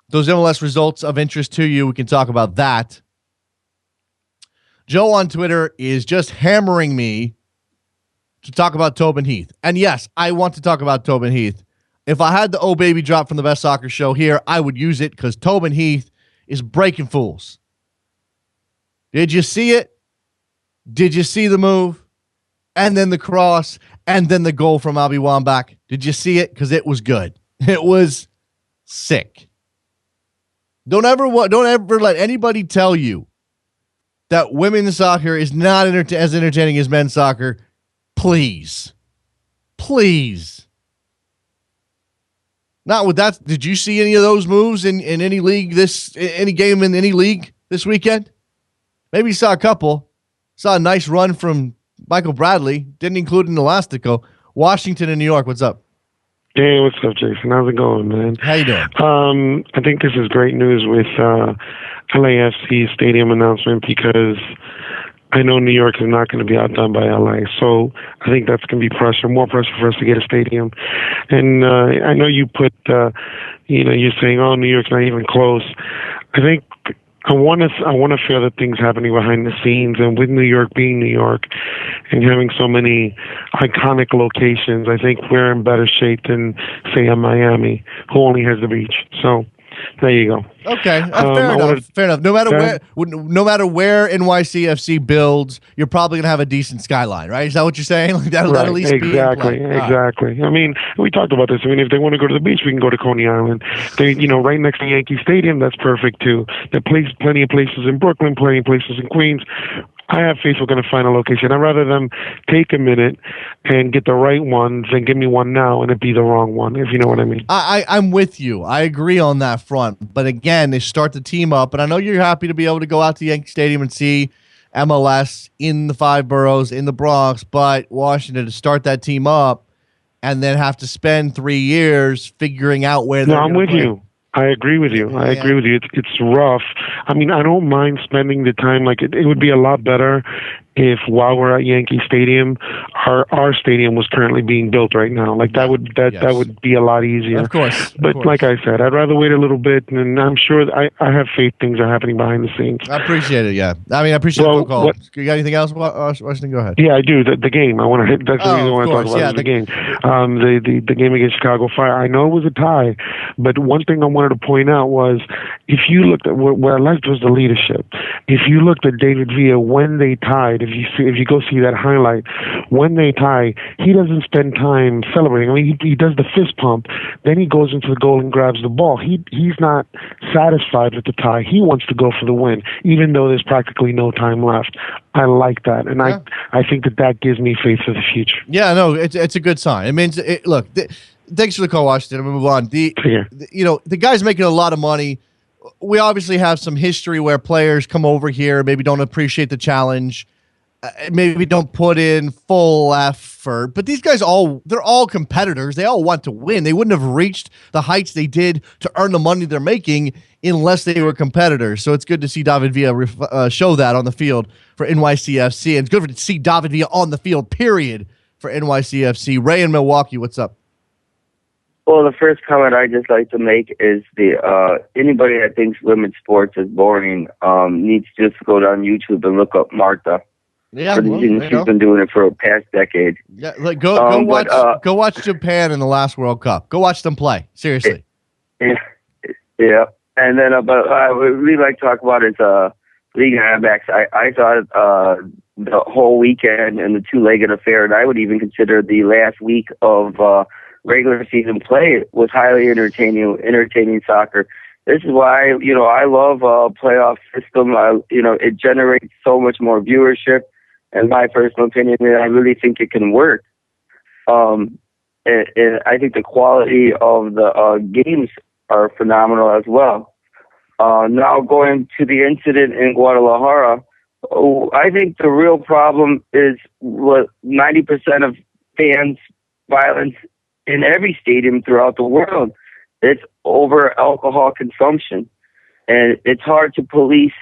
those MLS results of interest to you, we can talk about that. Joe on Twitter is just hammering me to talk about Tobin Heath. And yes, I want to talk about Tobin Heath. If I had the Oh Baby drop from the Best Soccer Show here, I would use it because Tobin Heath is breaking fools. Did you see it? Did you see the move? And then the cross, and then the goal from Abi Wambach. Did you see it? Because it was good. It was sick. Don't ever let anybody tell you that women's soccer is not as entertaining as men's soccer. Please. Not with that. Did you see any of those moves in any league any game in any league this weekend? Maybe you saw a couple. Saw a nice run from Michael Bradley. Didn't include an Elastico. Washington and New York. What's up? Hey, what's up, Jason? How's it going, man? How you doing? I think this is great news with LAFC stadium announcement because I know New York is not going to be outdone by LA. So I think that's going to be more pressure for us to get a stadium. And I know you put, you're saying, oh, New York's not even close. I think I want to feel the things happening behind the scenes, and with New York being New York and having so many iconic locations, I think we're in better shape than, say, a Miami, who only has the beach. So there you go. Okay, fair enough. No matter where NYCFC builds, you're probably gonna have a decent skyline, right? Is that what you're saying? Like that'll at least exactly. I mean, we talked about this. I mean, if they want to go to the beach, we can go to Coney Island. Right next to Yankee Stadium, that's perfect too. There are plenty of places in Brooklyn, plenty of places in Queens. I have faith we're going to find a location. I'd rather them take a minute and get the right one than give me one now and it be the wrong one, if you know what I mean. I'm with you. I agree on that front. But again, they start the team up. And I know you're happy to be able to go out to Yankee Stadium and see MLS in the 5 boroughs, in the Bronx, but Washington to start that team up and then have to spend 3 years figuring out where they're No, I'm with play. you. I agree with you. I agree with you. It's rough. I mean, I don't mind spending the time. Like it would be a lot better if while we're at Yankee Stadium, our stadium was currently being built right now. Like that would be a lot easier. Of course. But like I said, I'd rather wait a little bit, and I'm sure I have faith things are happening behind the scenes. I appreciate it. Yeah. I mean, I appreciate the phone call. You got anything else, Washington? Go ahead. Yeah, I do. The game. I want to hit. That's the reason I want to talk about the game. The game against Chicago Fire. I know it was a tie, but one thing I wanted to point out was if you looked at what I liked was the leadership. If you looked at David Villa when they tied, if you go see that highlight, when they tie, he doesn't spend time celebrating. I mean, he does the fist pump, then he goes into the goal and grabs the ball. He's not satisfied with the tie. He wants to go for the win, even though there's practically no time left. I like that, and I think that gives me faith for the future. Yeah, no, it's a good sign. It means look. Thanks for the call, Washington. I'm gonna move on. The guy's making a lot of money. We obviously have some history where players come over here, maybe don't appreciate the challenge, maybe don't put in full effort. But these guys they're all competitors. They all want to win. They wouldn't have reached the heights they did to earn the money they're making unless they were competitors. So it's good to see David Villa show that on the field for NYCFC. And it's good to see David Villa on the field, period, for NYCFC. Ray in Milwaukee, what's up? Well, the first comment I just like to make is anybody that thinks women's sports is boring needs to just go down YouTube and look up Martha. Yeah, she's been doing it for a past decade. Yeah, go watch Japan in the last World Cup. Go watch them play. Seriously. Yeah, and then but I would really like to talk about is League of Backs. I thought the whole weekend and the two-legged affair, and I would even consider the last week of regular season play was highly entertaining soccer. This is why, I love a playoff system. It generates so much more viewership. In my personal opinion, and I really think it can work. And I think the quality of the games are phenomenal as well. Now going to the incident in Guadalajara, I think the real problem is what 90% of fans' violence in every stadium throughout the world. It's over alcohol consumption. And it's hard to police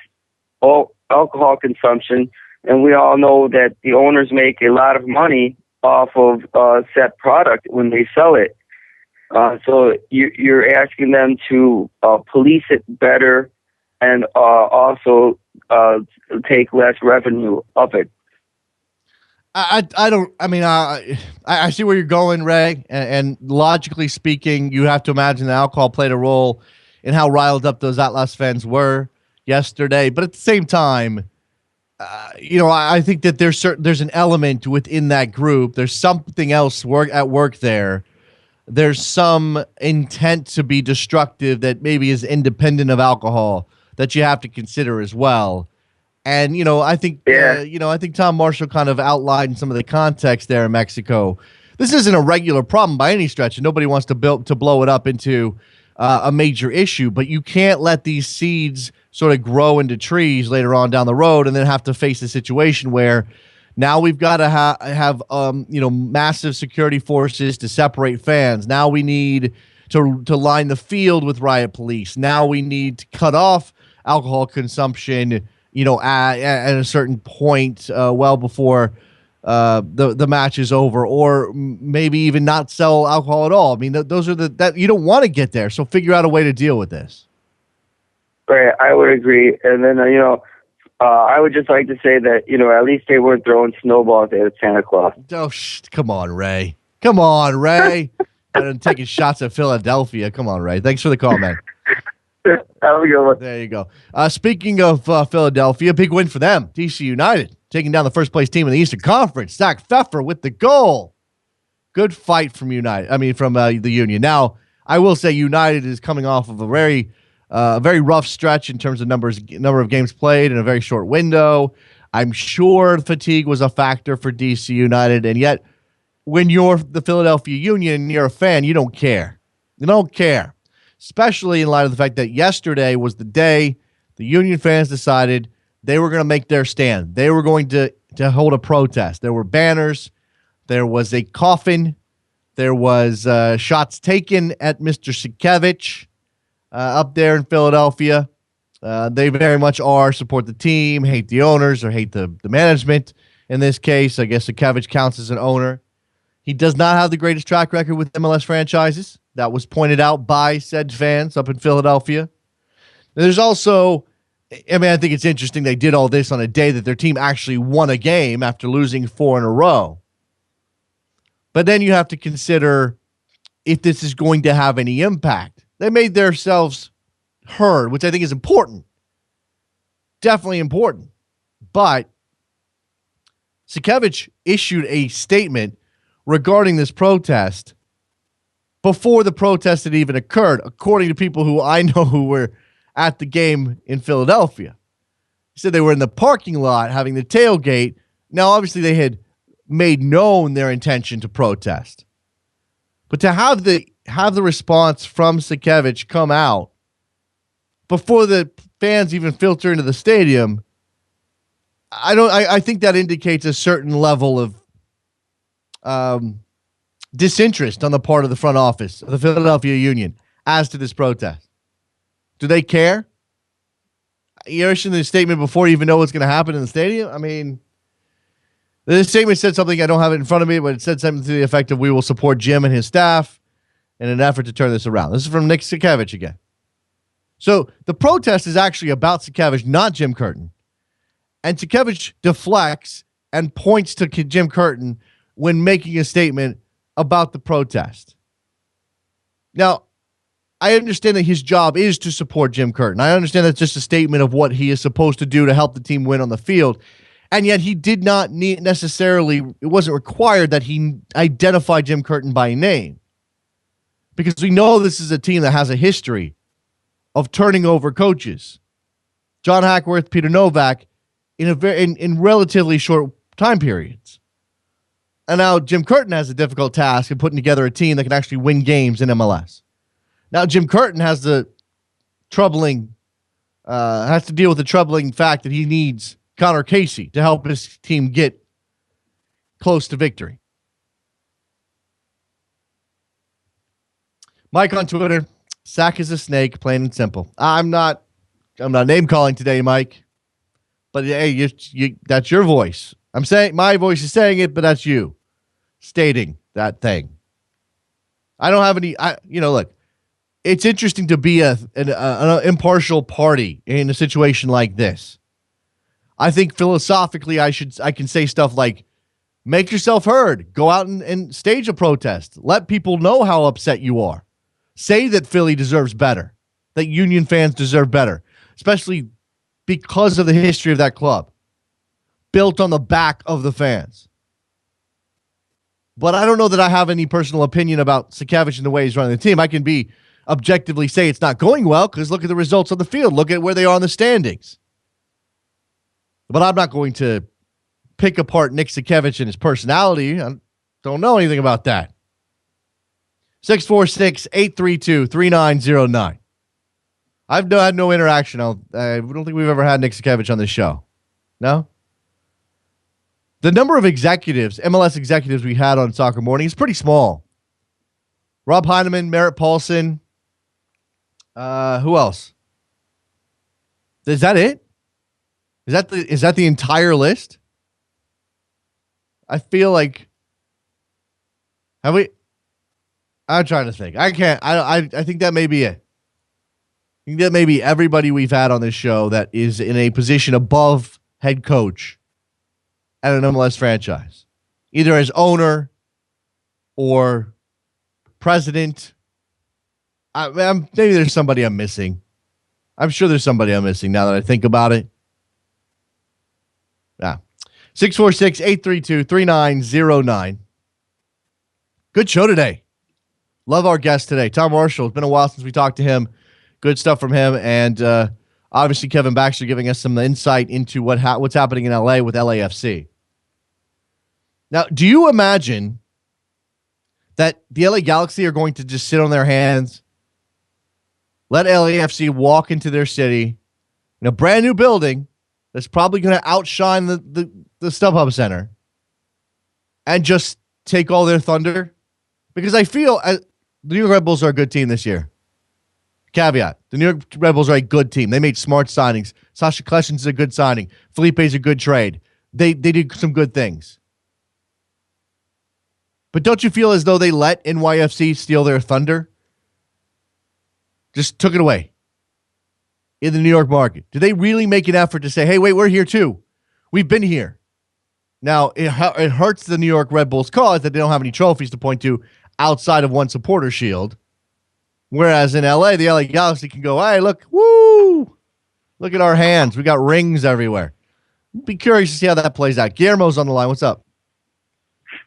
alcohol consumption. And we all know that the owners make a lot of money off of said product when they sell it. So you're asking them to police it better and also take less revenue of it. I don't. I mean, I see where you're going, Ray. And logically speaking, you have to imagine that alcohol played a role in how riled up those Atlas fans were yesterday. But at the same time, I think that there's an element within that group. There's something else at work there. There's some intent to be destructive that maybe is independent of alcohol that you have to consider as well. And, I think, I think Tom Marshall kind of outlined some of the context there in Mexico. This isn't a regular problem by any stretch, and nobody wants to blow it up into a major issue. But you can't let these seeds sort of grow into trees later on down the road and then have to face a situation where now we've got to have massive security forces to separate fans. Now we need to line the field with riot police. Now we need to cut off alcohol consumption at a certain point, well before the match is over, or maybe even not sell alcohol at all. I mean, those are that you don't want to get there. So figure out a way to deal with this. Right, I would agree. And then I would just like to say that at least they weren't throwing snowballs at Santa Claus. Oh, come on, Ray. Come on, Ray. And taking shots at Philadelphia. Come on, Ray. Thanks for the call, man. Have a good one. There you go. Speaking of Philadelphia, big win for them. DC United taking down the first place team in the Eastern Conference. Zach Pfeffer with the goal. Good fight from the Union. Now, I will say United is coming off of a very rough stretch in terms of number of games played in a very short window. I'm sure fatigue was a factor for DC United, and yet when you're the Philadelphia Union and you're a fan, you don't care. You don't care. Especially in light of the fact that yesterday was the day the Union fans decided they were going to make their stand. They were going to hold a protest. There were banners. There was a coffin. There was shots taken at Mr. Sikevich up there in Philadelphia. They very much support the team, hate the owners, or hate the management. In this case, I guess Sikevich counts as an owner. He does not have the greatest track record with MLS franchises. That was pointed out by said fans up in Philadelphia. There's also, I think it's interesting they did all this on a day that their team actually won a game after losing 4 in a row. But then you have to consider if this is going to have any impact. They made themselves heard, which I think is important. Definitely important. But Sikevich issued a statement regarding this protest before the protest had even occurred, according to people who I know who were at the game in Philadelphia. He said they were in the parking lot having the tailgate. Now, obviously, they had made known their intention to protest. But to have the response from Sikevich come out before the fans even filter into the stadium, I think that indicates a certain level of disinterest on the part of the front office of the Philadelphia Union as to this protest. Do they care? You're issuing the statement before you even know what's going to happen in the stadium? I mean, the statement said something, I don't have it in front of me, but it said something to the effect of, we will support Jim and his staff in an effort to turn this around. This is from Nick Sikevich again. So the protest is actually about Sikevich, not Jim Curtin. And Sikevich deflects and points to Jim Curtin when making a statement about the protest. Now, I understand that his job is to support Jim Curtin. I understand that's just a statement of what he is supposed to do to help the team win on the field. And yet he did not necessarily, it wasn't required that he identify Jim Curtin by name. Because we know this is a team that has a history of turning over coaches. John Hackworth, Peter Novak, in relatively short time periods. And now Jim Curtin has a difficult task of putting together a team that can actually win games in MLS. Now Jim Curtin has to deal with the troubling fact that he needs Connor Casey to help his team get close to victory. Mike on Twitter, Sack is a snake, plain and simple. I'm not name calling today, Mike. But hey, that's your voice. I'm saying my voice is saying it, but that's you stating that thing. I don't have any. Look, it's interesting to be an impartial party in a situation like this. I think philosophically, I can say stuff like, make yourself heard. Go out and stage a protest. Let people know how upset you are. Say that Philly deserves better, that Union fans deserve better, especially because of the history of that club, built on the back of the fans. But I don't know that I have any personal opinion about Sakavich and the way he's running the team. I can be objectively say it's not going well because look at the results on the field. Look at where they are in the standings. But I'm not going to pick apart Nick Sakavich and his personality. I don't know anything about that. 646-832-3909. I've had no interaction. I don't think we've ever had Nick Sakavich on this show. No? The number of executives, MLS executives we had on Soccer Morning is pretty small. Rob Heineman, Merritt Paulson. Who else? Is that it? Is that the entire list? I feel like have we? I'm trying to think. I can't. I think that may be it. I think that may be everybody we've had on this show that is in a position above head coach at an MLS franchise, either as owner or president. Maybe there's somebody I'm missing. I'm sure there's somebody I'm missing now that I think about it. Yeah. 646-832-3909. Good show today. Love our guest today. Tom Marshall. It's been a while since we talked to him. Good stuff from him. And obviously Kevin Baxter giving us some insight into what's happening in LA with LAFC. Now, do you imagine that the LA Galaxy are going to just sit on their hands, let LAFC walk into their city in a brand new building that's probably going to outshine the StubHub Center and just take all their thunder? Because I feel the New York Red Bulls are a good team this year. Caveat. The New York Red Bulls are a good team. They made smart signings. Sasha Kleshen's is a good signing. Felipe's a good trade. They did some good things. But don't you feel as though they let NYFC steal their thunder? Just took it away in the New York market. Do they really make an effort to say, hey, wait, we're here too. We've been here. Now, it hurts the New York Red Bulls' cause that they don't have any trophies to point to outside of one supporter shield. Whereas in LA, the LA Galaxy can go, hey, look, woo! Look at our hands. We got rings everywhere. Be curious to see how that plays out. Guillermo's on the line. What's up?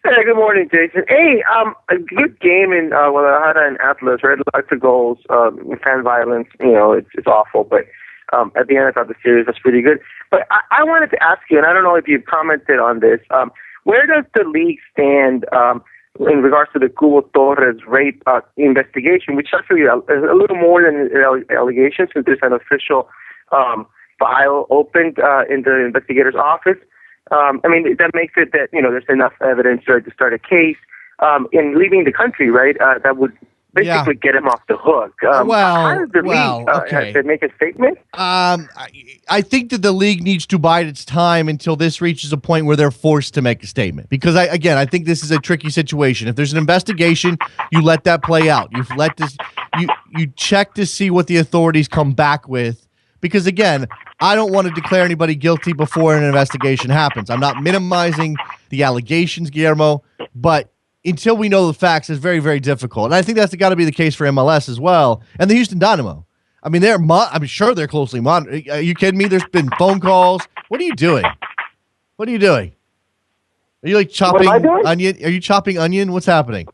Hey, good morning, Jason. Hey, a good game in Guadalajara and Atlas, right? Lots of goals, fan violence, it's awful. But at the end, I thought the series was pretty good. But I wanted to ask you, and I don't know if you've commented on this, where does the league stand in regards to the Kubo Torres rape investigation, which actually is a little more than an allegation since there's an official file opened in the investigator's office. That makes it that, there's enough evidence to start a case in leaving the country, right? That would basically get him off the hook. How does the league have to make a statement? I think that the league needs to bide its time until this reaches a point where they're forced to make a statement. Because, I think this is a tricky situation. If there's an investigation, you let that play out. You check to see what the authorities come back with. Because, again, I don't want to declare anybody guilty before an investigation happens. I'm not minimizing the allegations, Guillermo, but until we know the facts, it's very, very difficult. And I think that's got to be the case for MLS as well. And the Houston Dynamo. I mean, I'm sure they're closely monitored. Are you kidding me? There's been phone calls. What are you doing? What are you doing? Are you like chopping onion? Are you chopping onion? What's happening?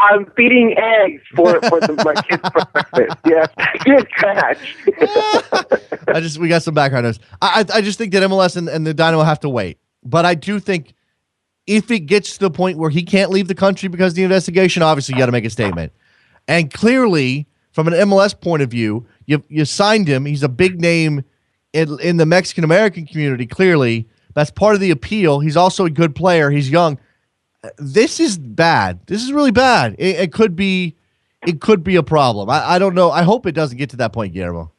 I'm feeding eggs for my kids for breakfast. Yes, good catch. We got some background noise. I just think that MLS and the Dynamo have to wait. But I do think if it gets to the point where he can't leave the country because of the investigation, obviously you got to make a statement. And clearly, from an MLS point of view, you signed him. He's a big name in the Mexican American community. Clearly, that's part of the appeal. He's also a good player. He's young. This is bad. This is really bad. It could be a problem. I don't know. I hope it doesn't get to that point, Guillermo.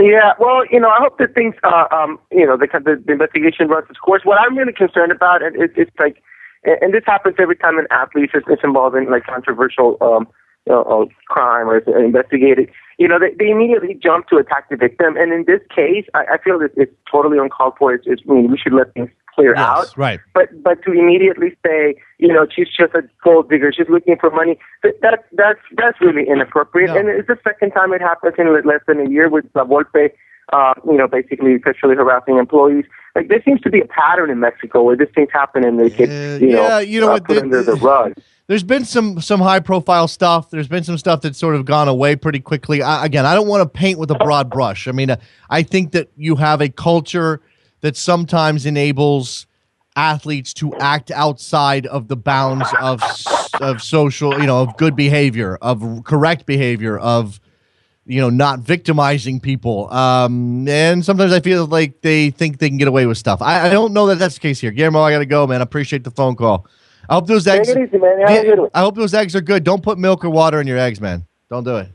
Yeah, well, I hope that things, the investigation runs its course. What I'm really concerned about, it's like, And this happens every time an athlete is involved in like controversial crime or is investigated. You know, they immediately jump to attack the victim. And in this case, I feel that it's totally uncalled for. We should let things clear out. Right. But to immediately say, you know, she's just a gold digger, she's looking for money, that's really inappropriate. No. And it's the second time it happens in less than a year with La Volpe, you know, basically sexually harassing employees. Like, there seems to be a pattern in Mexico where these things happen and they get, put under the rug. There's been some high-profile stuff. There's been some stuff that's sort of gone away pretty quickly. Again, I don't want to paint with a broad brush. I mean, I think that you have a culture that sometimes enables athletes to act outside of the bounds of social, you know, of good behavior, of correct behavior, of, you know, not victimizing people. And sometimes I feel like they think they can get away with stuff. I don't know that that's the case here. Guillermo, I got to go, man. I appreciate the phone call. I hope those eggs. Take it easy, man. I hope those eggs are good. Don't put milk or water in your eggs, man. Don't do it.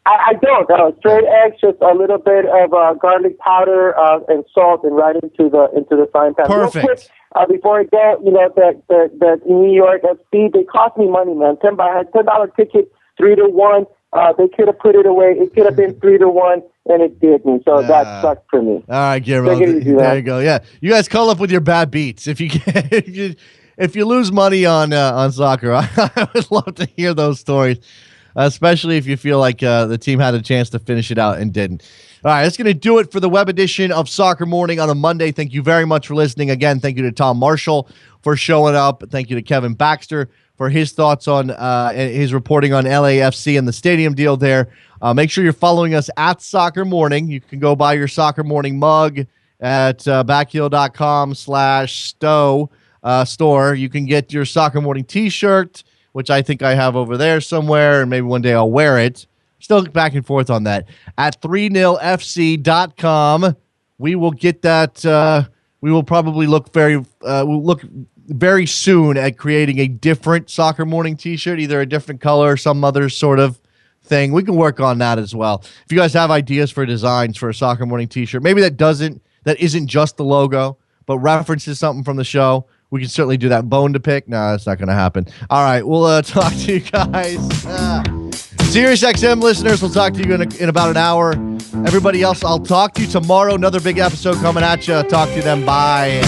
I don't. Straight eggs, just a little bit of garlic powder and salt, and right into the frying pan. Perfect. Real quick, before I go, you know, that New York FC, they cost me money, man. $10 ticket, 3-1. They could have put it away. It could have been 3-1, and it didn't. So that sucked for me. All right, Guillermo. There you go. Yeah, you guys call up with your bad beats if you can. If you lose money on soccer, I would love to hear those stories, especially if you feel like the team had a chance to finish it out and didn't. All right, that's going to do it for the web edition of Soccer Morning on a Monday. Thank you very much for listening. Again, thank you to Tom Marshall for showing up. Thank you to Kevin Baxter for his thoughts on his reporting on LAFC and the stadium deal there. Make sure you're following us at Soccer Morning. You can go buy your Soccer Morning mug at backheel.com/stow. Store. You can get your Soccer Morning t-shirt, which I think I have over there somewhere, and maybe one day I'll wear it. Still back and forth on that. At 30fc.com, we will get that. We will probably look very soon at creating a different Soccer Morning t-shirt, either a different color or some other sort of thing. We can work on that as well. If you guys have ideas for designs for a Soccer Morning t-shirt, maybe that isn't just the logo, but references something from the show, we can certainly do that. Bone to pick? No, that's not going to happen. All right, we'll talk to you guys. Sirius XM listeners, we'll talk to you in about an hour. Everybody else, I'll talk to you tomorrow. Another big episode coming at you. Talk to you then. Bye.